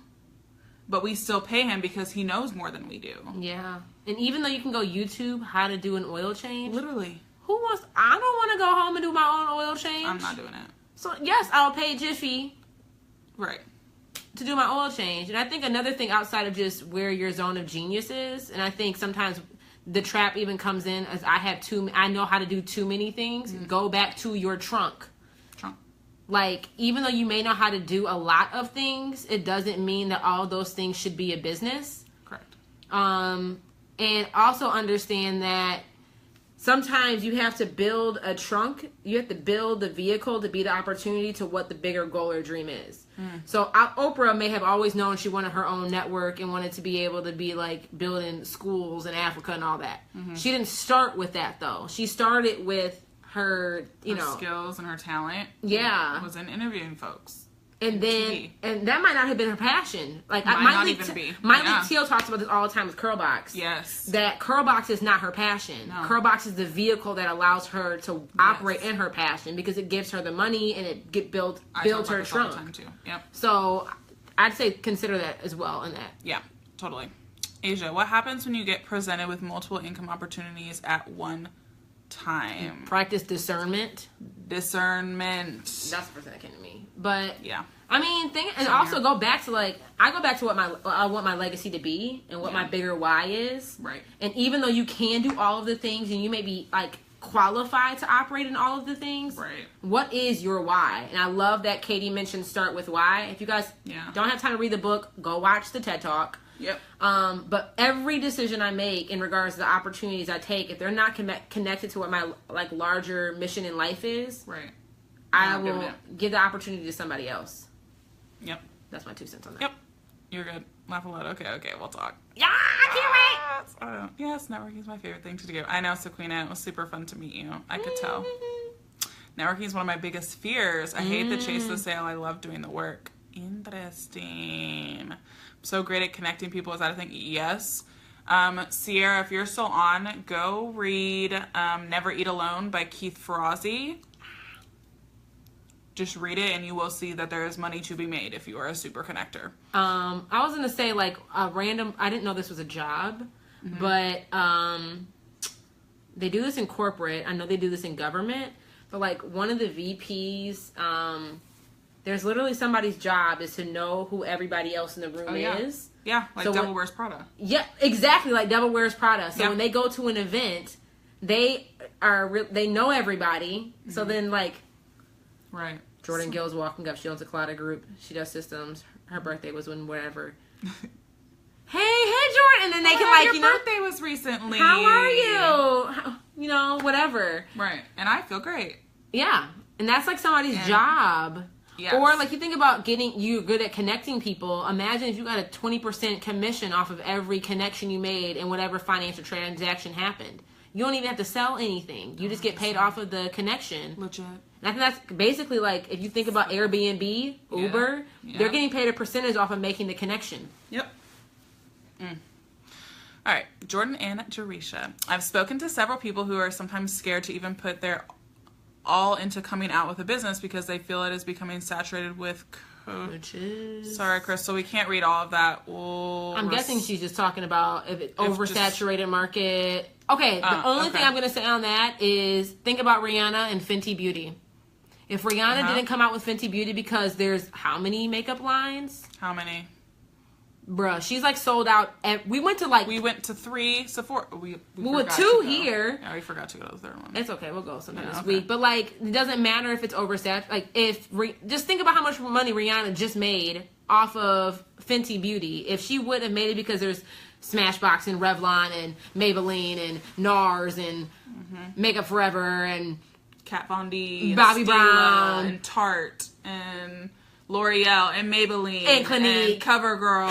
But we still pay him because he knows more than we do. Yeah. And even though you can go YouTube how to do an oil change. Literally. I don't want to go home and do my own oil change. I'm not doing it. So, yes, I'll pay Jiffy. Right. To do my oil change. And I think another thing outside of just where your zone of genius is, and I think sometimes the trap even comes in as I know how to do too many things. Go back to your trunk. Like, even though you may know how to do a lot of things, it doesn't mean that all those things should be a business. Correct. And also understand that sometimes you have to build a trunk. You have to build the vehicle to be the opportunity to what the bigger goal or dream is. So Oprah may have always known she wanted her own network and wanted to be able to be like building schools in Africa and all that. She didn't start with that though. She started with her skills and her talent. Yeah. Was in interviewing folks. And then, and that might not have been her passion. Like, might not even be. Miley Teal talks about this all the time with Curlbox. Yes. That Curlbox is not her passion. No. Curlbox is the vehicle that allows her to operate in her passion because it gives her the money and it builds her trunk. All the time too. Yep. So, I'd say consider that as well in that. Yeah, totally. Asia, what happens when you get presented with multiple income opportunities at one time? Practice discernment. That's the first thing that came to me. But yeah, I mean, also go back to like I go back to what I want my legacy to be and what my bigger why is. Right. And even though you can do all of the things and you may be like qualified to operate in all of the things, right? What is your why? And I love that Katie mentioned start with why. If you guys don't have time to read the book, go watch the TED Talk. Yep. But every decision I make in regards to the opportunities I take, if they're not connected to what my like larger mission in life is, right, I will give the opportunity to somebody else. Yep. That's my 2 cents on that. Yep. You're good. Laugh a lot. Okay, we'll talk. Yeah, I can't wait. Yes, networking is my favorite thing to do. I know, Sequina. It was super fun to meet you. I could tell. Networking is one of my biggest fears. I hate the chase of the sale. I love doing the work. Interesting. So great at connecting people. Is that a thing? Yes. Sierra, if you're still on, go read Never Eat Alone by Keith Ferrazzi. Just read it and you will see that there is money to be made if you are a super connector. I was going to say like a random, I didn't know this was a job, but they do this in corporate. I know they do this in government, but like one of the VPs, there's literally somebody's job is to know who everybody else in the room is. Yeah, like so Devil Wears Prada. Yeah, exactly, like Devil Wears Prada. So when they go to an event, they know everybody. So then like, right. Jordan Gill's walking up. She owns a Clotta group. She does systems. Her birthday was when whatever. Hey, it, and then they can, like, your you know, birthday was recently. how are you? You know, whatever. Right. And I feel great. Yeah. And that's like somebody's job. Yes. Or like you think about you're good at connecting people. Imagine if you got a 20% commission off of every connection you made and whatever financial transaction happened. You don't even have to sell anything. You just get paid off of the connection. Legit. And I think that's basically like, if you think about Airbnb, Uber, they're getting paid a percentage off of making the connection. Yep. All right, Jordan and Jerisha. I've spoken to several people who are sometimes scared to even put their all into coming out with a business because they feel it is becoming saturated with coaches. Sorry, Crystal, we can't read all of that. I'm guessing she's just talking about if it's oversaturated market. Okay, the only thing I'm going to say on that is think about Rihanna and Fenty Beauty. If Rihanna didn't come out with Fenty Beauty because there's how many makeup lines? How many? Bruh, she's like sold out. We went to 3 Sephora. We went 2 here. Yeah, we forgot to go to the third one. It's okay. We'll go sometime this week. But like, it doesn't matter if it's oversaturated. Like, just think about how much money Rihanna just made off of Fenty Beauty. If she would have made it because there's Smashbox and Revlon and Maybelline and NARS and Makeup Forever and Kat Von D, Bobbi Stila, Brown and Tarte and L'Oreal and Maybelline and Clinique and CoverGirl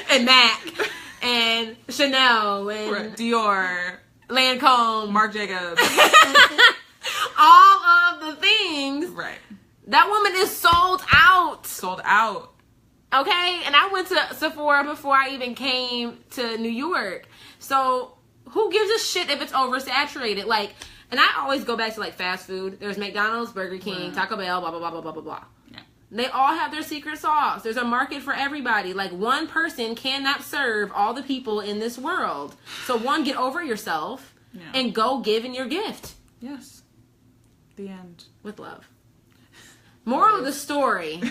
and MAC and Chanel and Dior, Lancome, Marc Jacobs, all of the things. Right. That woman is sold out. Sold out. Okay, and I went to Sephora before I even came to New York. So who gives a shit if it's oversaturated? Like, and I always go back to like fast food. There's McDonald's, Burger King, Taco Bell, blah blah blah blah blah blah blah. Yeah. They all have their secret sauce. There's a market for everybody. Like, one person cannot serve all the people in this world. So one, get over yourself and go give in your gift. Yes. The end. With love. Moral of the story.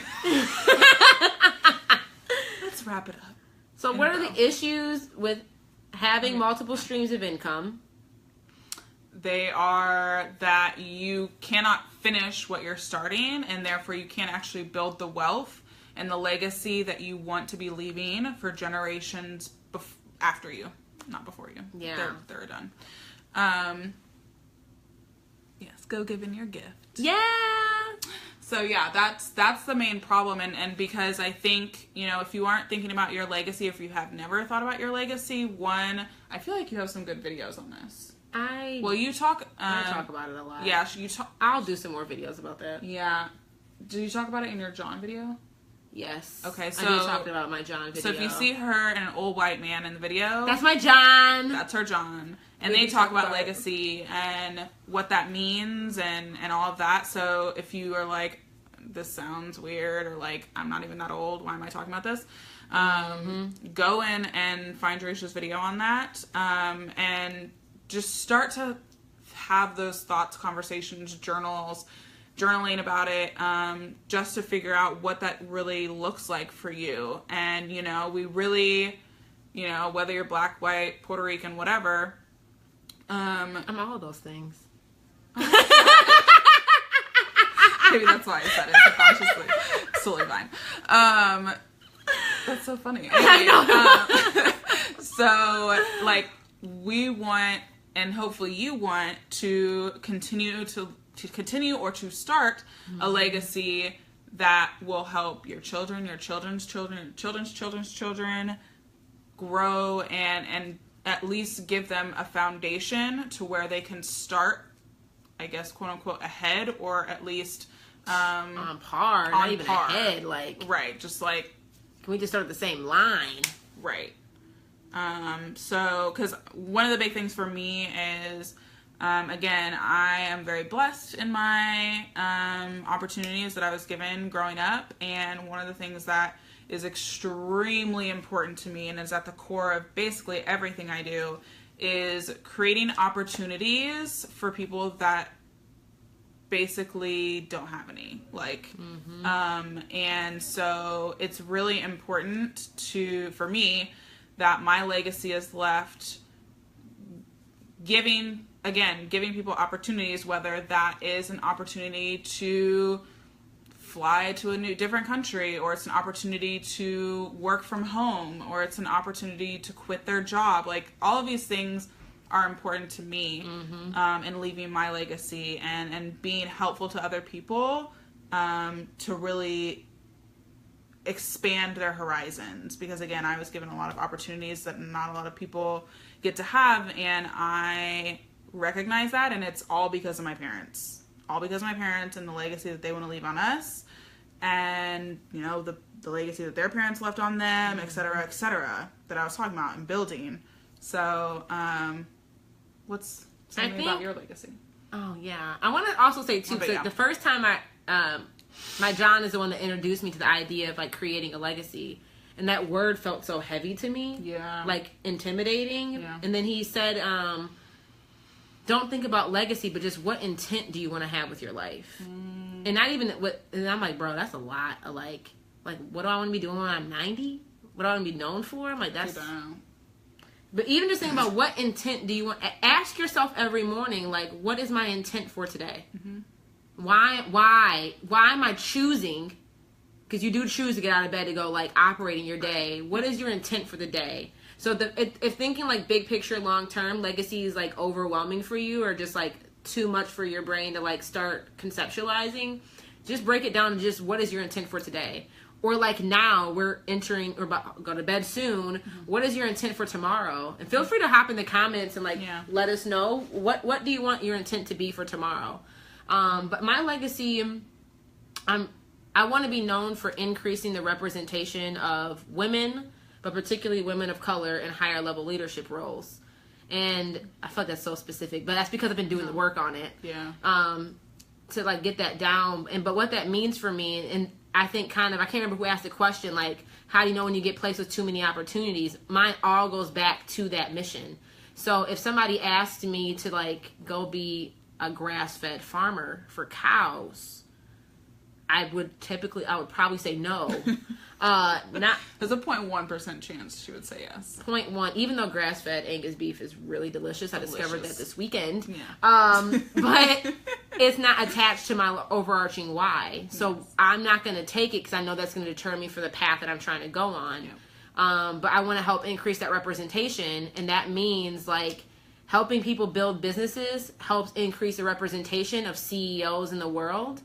Let's wrap it up. So what are the issues with having multiple streams of income? They are that you cannot finish what you're starting, and therefore you can't actually build the wealth and the legacy that you want to be leaving for generations after you, not before you. Yeah. They're done. Yes, go give in your gift. Yeah. So yeah, that's the main problem, and because I think, you know, if you aren't thinking about your legacy, if you have never thought about your legacy, one, I feel like you have some good videos on this. You talk. I talk about it a lot. Yeah, you talk. I'll do some more videos about that. Yeah. Did you talk about it in your John video? Yes. Okay, so I did talk about my John video. So if you see her and an old white man in the video, that's my John. That's her John. And they talk about legacy and what that means and all of that. So if you are like, this sounds weird, or like, I'm not even that old, why am I talking about this? Go in and find Jerisha's video on that. And just start to have those thoughts, conversations, journaling about it, just to figure out what that really looks like for you. And, you know, we really, you know, whether you're black, white, Puerto Rican, whatever. I'm all of those things. Maybe that's why I said it subconsciously. It's totally fine. That's so funny. Anyway, so, like, we want, and hopefully you want to continue or to start a legacy that will help your children, your children's children, your children's children's children grow and at least give them a foundation to where they can start, I guess, quote unquote, ahead, or at least on par, not even ahead. Like, right, just like, can we just start at the same line? Right. So, because one of the big things for me is, again, I am very blessed in my opportunities that I was given growing up, and one of the things that is extremely important to me and is at the core of basically everything I do is creating opportunities for people that basically don't have any, like, and so it's really important for me that my legacy is left giving people opportunities, whether that is an opportunity to fly to a different country, or it's an opportunity to work from home, or it's an opportunity to quit their job. Like, all of these things are important to me, in leaving my legacy and being helpful to other people, to really expand their horizons. Because again, I was given a lot of opportunities that not a lot of people get to have, and I recognize that, and it's all because of my parents. All because of my parents and the legacy that they want to leave on us, and, you know, the legacy that their parents left on them, et cetera, that I was talking about and building. So, what's something about your legacy? Oh, yeah. I want to also say, too, so the first time my John is the one that introduced me to the idea of, like, creating a legacy. And that word felt so heavy to me. Yeah. Like, intimidating. Yeah. And then he said, don't think about legacy, but just what intent do you want to have with your life? And not even what, and I'm like, bro, that's a lot of like, what do I want to be doing when I'm 90? What do I want to be known for? I'm like, that's, but even just think about what intent do you want, ask yourself every morning, like, what is my intent for today? Why am I choosing? Because you do choose to get out of bed to go, like, operating your day. What is your intent for the day? So if thinking, like, big picture, long term, legacy is, like, overwhelming for you, or just, like, too much for your brain to, like, start conceptualizing, just break it down to just what is your intent for today. Or, like, now we're entering, or about to go to bed soon. What is your intent for tomorrow? And feel free to hop in the comments and, like, let us know what do you want your intent to be for tomorrow. But my legacy, I want to be known for increasing the representation of women, but particularly women of color in higher level leadership roles. And I feel like that's so specific, but that's because I've been doing the work on it. Yeah. To, like, get that down. But what that means for me, and I think I can't remember who asked the question, like, how do you know when you get placed with too many opportunities? Mine all goes back to that mission. So if somebody asked me to, like, go be a grass-fed farmer for cows, I would probably say no. There's a 0.1% chance she would say yes. 0.1, even though grass-fed Angus beef is really delicious. I discovered that this weekend. Yeah. But it's not attached to my overarching why. So I'm not going to take it because I know that's going to deter me for the path that I'm trying to go on. Yeah. But I want to help increase that representation, and that means, like, helping people build businesses helps increase the representation of CEOs in the world.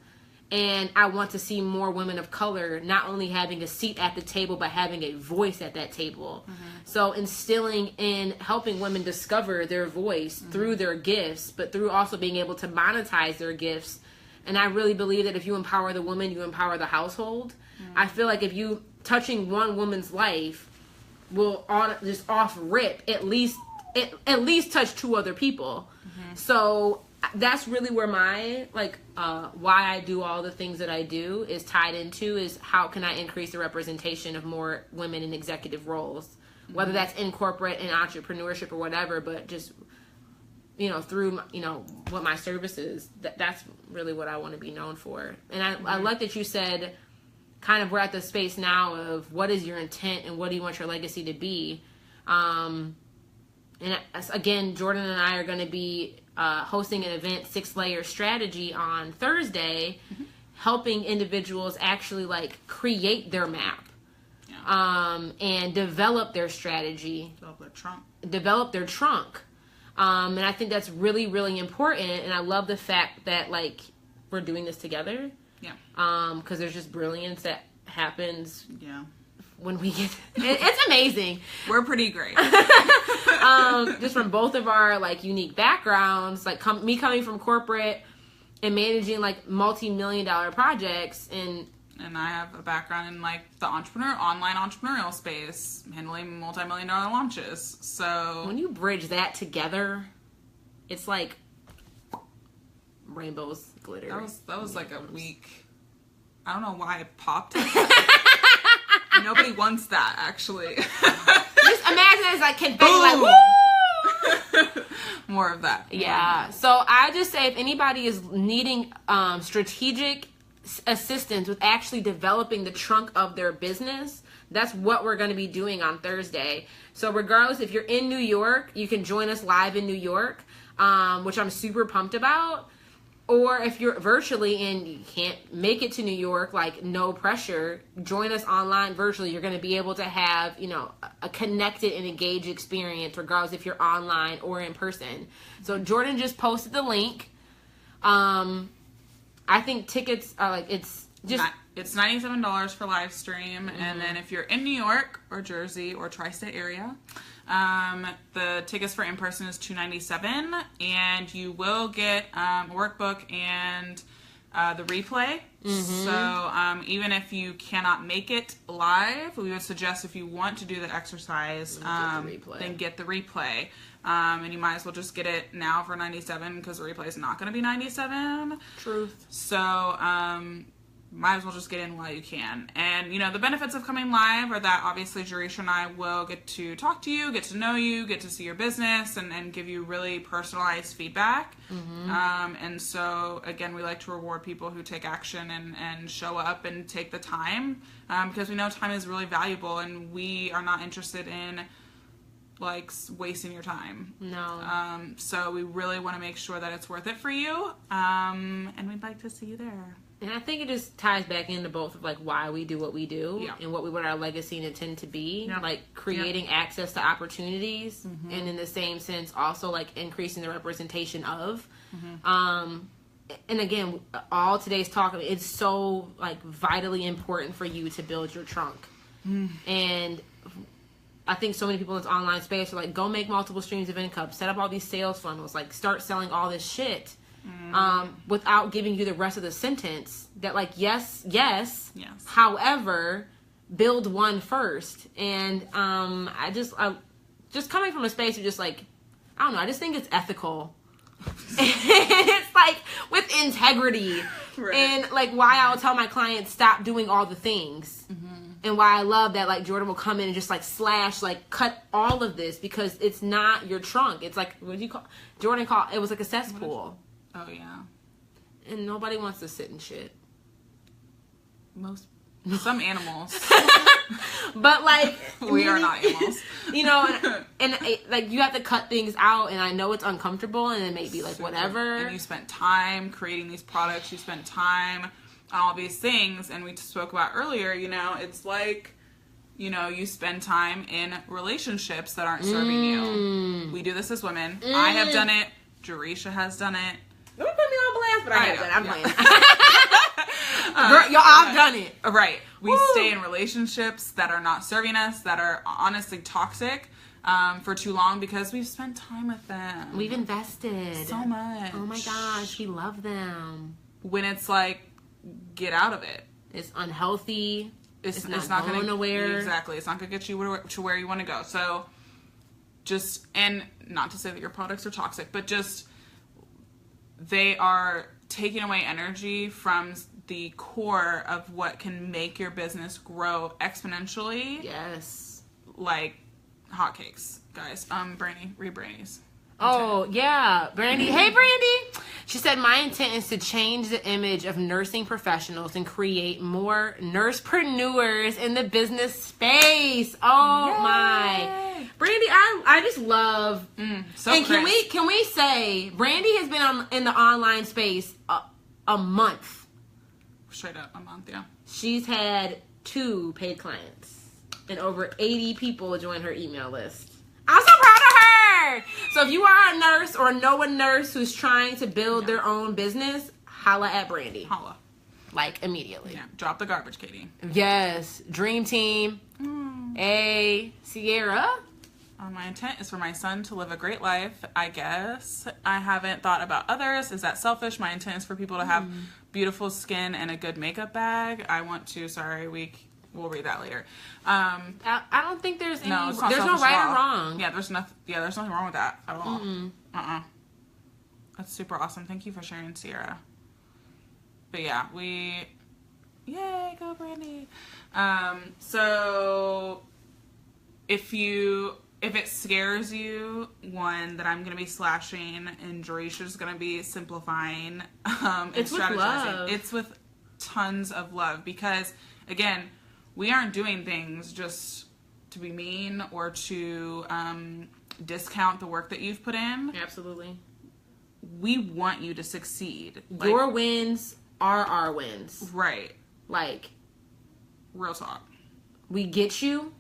And I want to see more women of color not only having a seat at the table, but having a voice at that table. So instilling in helping women discover their voice through their gifts, but through also being able to monetize their gifts. And I really believe that if you empower the woman, you empower the household. I feel like if you touching one woman's life will just off rip at least touch two other people. So that's really where my, like, why I do all the things that I do is tied into, is how can I increase the representation of more women in executive roles, whether that's in corporate and entrepreneurship or whatever, but just, you know, through, you know, what my service is, that's really what I want to be known for. And I like that you said, kind of, we're at the space now of what is your intent and what do you want your legacy to be. And again, Jordan and I are going to be hosting an event, 6-Layer Strategy, on Thursday, helping individuals actually, like, create their map, and develop their strategy, develop their trunk. And I think that's really, really important. And I love the fact that, like, we're doing this together. Because there's just brilliance that happens. When we get, it's amazing. We're pretty great. Just from both of our, like, unique backgrounds, like, me coming from corporate and managing, like, multi-million-dollar projects, and I have a background in, like, the online entrepreneurial space, handling multi-million-dollar launches. So when you bridge that together, it's like rainbows, glitter. That was like a week. I don't know why it popped. Nobody wants that, actually. Just imagine it's like confetti, like, woo! More of that. Yeah. So I just say, if anybody is needing strategic assistance with actually developing the trunk of their business, that's what we're going to be doing on Thursday. So regardless, if you're in New York, you can join us live in New York, which I'm super pumped about. Or if you're virtually and you can't make it to New York, like, no pressure, join us online virtually. You're going to be able to have, you know, a connected and engaged experience regardless if you're online or in person. So Jordan just posted the link. I think tickets are like, it's $97 for live stream. And then if you're in New York or Jersey or tri-state area, the tickets for in-person is $297, and you will get a workbook and the replay. So even if you cannot make it live, we would suggest if you want to do the exercise, then get the replay. And you might as well just get it now for $97 because the replay is not going to be $97. Truth. So might as well just get in while you can. And, you know, the benefits of coming live are that obviously Jerisha and I will get to talk to you, get to know you, get to see your business, and give you really personalized feedback. And so, again, we like to reward people who take action and show up and take the time, because we know time is really valuable, and we are not interested in, like, wasting your time. No. So we really want to make sure that it's worth it for you, and we'd like to see you there. And I think it just ties back into both of, like, why we do what we do and what we want our legacy and intend to be. Like, creating access to opportunities, and in the same sense also, like, increasing the representation of. And again, all today's talk, it's so, like, vitally important for you to build your trunk. And I think so many people in this online space are like, go make multiple streams of income, set up all these sales funnels, like, start selling all this shit. Without giving you the rest of the sentence that, like, yes, however, build one first. And I just coming from a space of just, like, I don't know, I just think it's ethical. It's like with integrity. And, like, why I will tell my clients stop doing all the things. And why I love that, like, Jordan will come in and just, like, slash, like, cut all of this, because it's not your trunk. It's like, what do you call Jordan called it was like a cesspool. Oh, yeah. And nobody wants to sit in shit. Some animals. But, like... we are not animals. You know, and like, you have to cut things out, and I know it's uncomfortable, and it may be, like, whatever. And you spent time creating these products. You spent time on all these things. And we spoke about earlier, you know, it's like, you know, you spend time in relationships that aren't serving you. We do this as women. I have done it. Jerisha has done it. Don't put me on blast, but I have done it. I'm playing. Girl, y'all, I've done it. Right. We stay in relationships that are not serving us, that are honestly toxic, for too long because we've spent time with them. We've invested. So much. Oh my gosh, we love them. When it's like, get out of it. It's unhealthy. It's not going going nowhere. Exactly. It's not going to get you to where you want to go. So just, and not to say that your products are toxic, but just, they are taking away energy from the core of what can make your business grow exponentially. Yes. Like hotcakes, guys. Brandy, read Brandy's. Oh, yeah. Brandy. Hey, Brandy. She said, my intent is to change the image of nursing professionals and create more nursepreneurs in the business space. Oh, yay. My. Brandy, I just love. So and can we say, Brandy has been in the online space a month. Straight up, a month, yeah. She's had 2 paid clients and over 80 people join her email list. I'm so proud of her. So if you are a nurse or know a nurse who's trying to build their own business, holla at Brandy. Holla. Like, immediately. Yeah. Drop the garbage, Katie. Yes. Dream team. Hey, Sierra. My intent is for my son to live a great life, I guess. I haven't thought about others. Is that selfish? My intent is for people to have beautiful skin and a good makeup bag. I want to, we'll read that later. I don't think there's any. No, there's no right or wrong. Yeah, there's nothing wrong with that at all. That's super awesome. Thank you for sharing, Sierra. But yeah, yay, go Brandy. So if it scares you, one, that I'm going to be slashing and Jerisha's going to be simplifying, and it's strategizing. With love. It's with tons of love, because again, we aren't doing things just to be mean or to discount the work that you've put in. Absolutely. we want you to succeed. Like, your wins are our wins. Right. Like, real talk. We get you,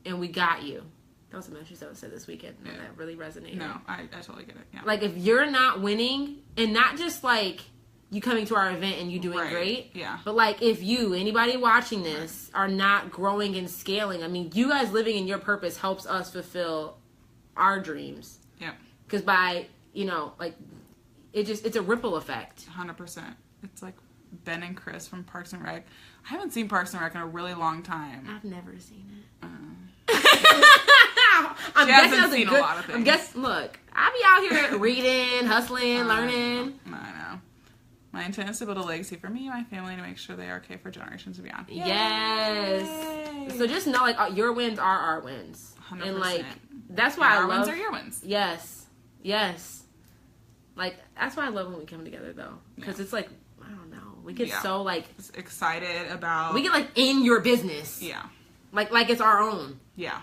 and we got you. That was a message that was said this weekend, and that really resonated. No, I totally get it. Yeah. Like, if you're not winning, and not just like you coming to our event and you doing great, yeah. but like if anybody watching this, are not growing and scaling, I mean, you guys living in your purpose helps us fulfill our dreams. Yeah. Because by, like, it's a ripple effect. 100%. It's like Ben and Chris from Parks and Rec. I haven't seen Parks and Rec in a really long time. I've never seen it. She hasn't seen a lot of things. Look, I be out here reading, hustling, learning. I know. My intent is to build a legacy for me and my family to make sure they are okay for generations beyond. Yay! Yes. So just know, like, your wins are our wins. 100%. And, like, that's why our wins are your wins. Yes. Yes. Like, that's why I love when we come together, though. Because it's like, I don't know. We get so, like... excited about... We get, like, in your business. Yeah. Like it's our own. Yeah.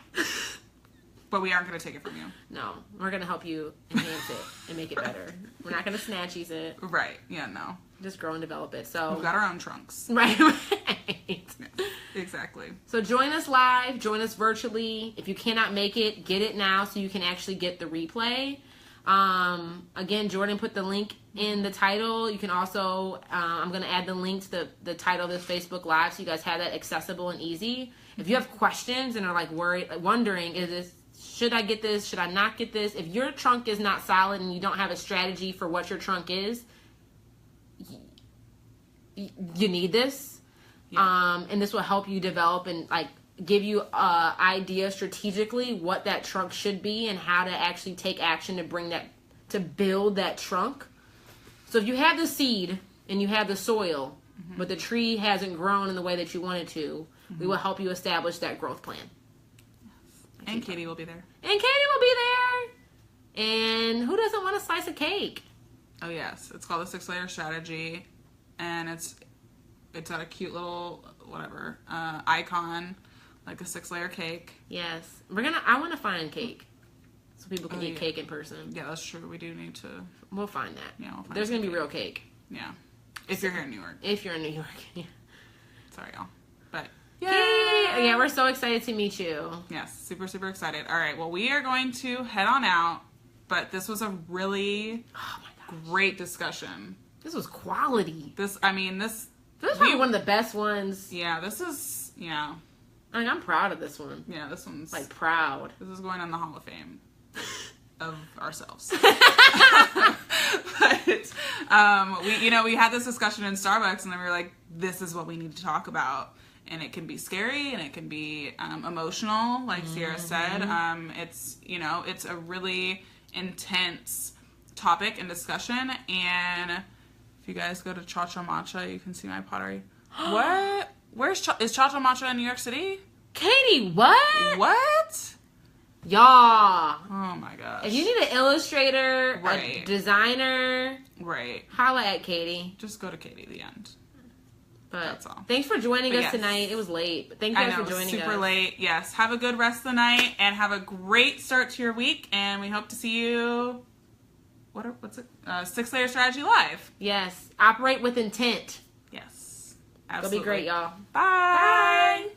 But we aren't going to take it from you. No. We're going to help you enhance it and make it better. We're not going to snatchies it. Right. Yeah, no. Just grow and develop it. So we've got our own trunks. Right. Yeah, exactly. So join us live. Join us virtually. If you cannot make it, get it now so you can actually get the replay. Again, Jordan put the link in the title. You can also, I'm going to add the link to the title of this Facebook Live so you guys have that accessible and easy. If you have questions and are like wondering, should I get this? Should I not get this? If your trunk is not solid and you don't have a strategy for what your trunk is, you need this. Yeah. And this will help you develop and like give you an idea strategically what that trunk should be and how to actually take action to build that trunk. So if you have the seed and you have the soil, but the tree hasn't grown in the way that you want it to, we will help you establish that growth plan. And Katie will be there. And Katie will be there. And who doesn't want a slice of cake? Oh, yes. It's called the 6-layer strategy. And it's got a cute little, icon, like a 6-layer cake. Yes. I want to find cake. So people can eat cake in person. Yeah, that's true. We do need to. We'll find that. Yeah, we'll find There's going to be real cake. Yeah. If you're here in New York. If you're in New York, yeah. Sorry, y'all. But, yay! Yeah, we're so excited to meet you. Yes, super, super excited. All right, well, we are going to head on out. But this was a really great discussion. This was quality. This is probably one of the best ones. Yeah, this is, yeah. I mean, I'm proud of this one. Yeah, this one's... Like, proud. This is going in the Hall of Fame of ourselves. But, we had this discussion in Starbucks, and then we were like, this is what we need to talk about. And it can be scary, and it can be emotional, like Sierra said. It's a really intense topic and discussion, and if you guys go to Cha Cha Matcha, you can see my pottery. What? Is Cha Cha Matcha in New York City? Katie, what? What? Y'all. Oh my gosh. If you need an illustrator, a designer, holla at Katie. Just go to Katie, the end. But that's all. Thanks for joining us tonight. It was late, but thank you guys for joining us. Super late. Yes. Have a good rest of the night and have a great start to your week. And we hope to see you. What's it? 6-layer strategy live. Yes. Operate with intent. Yes. Absolutely. It'll be great, y'all. Bye. Bye.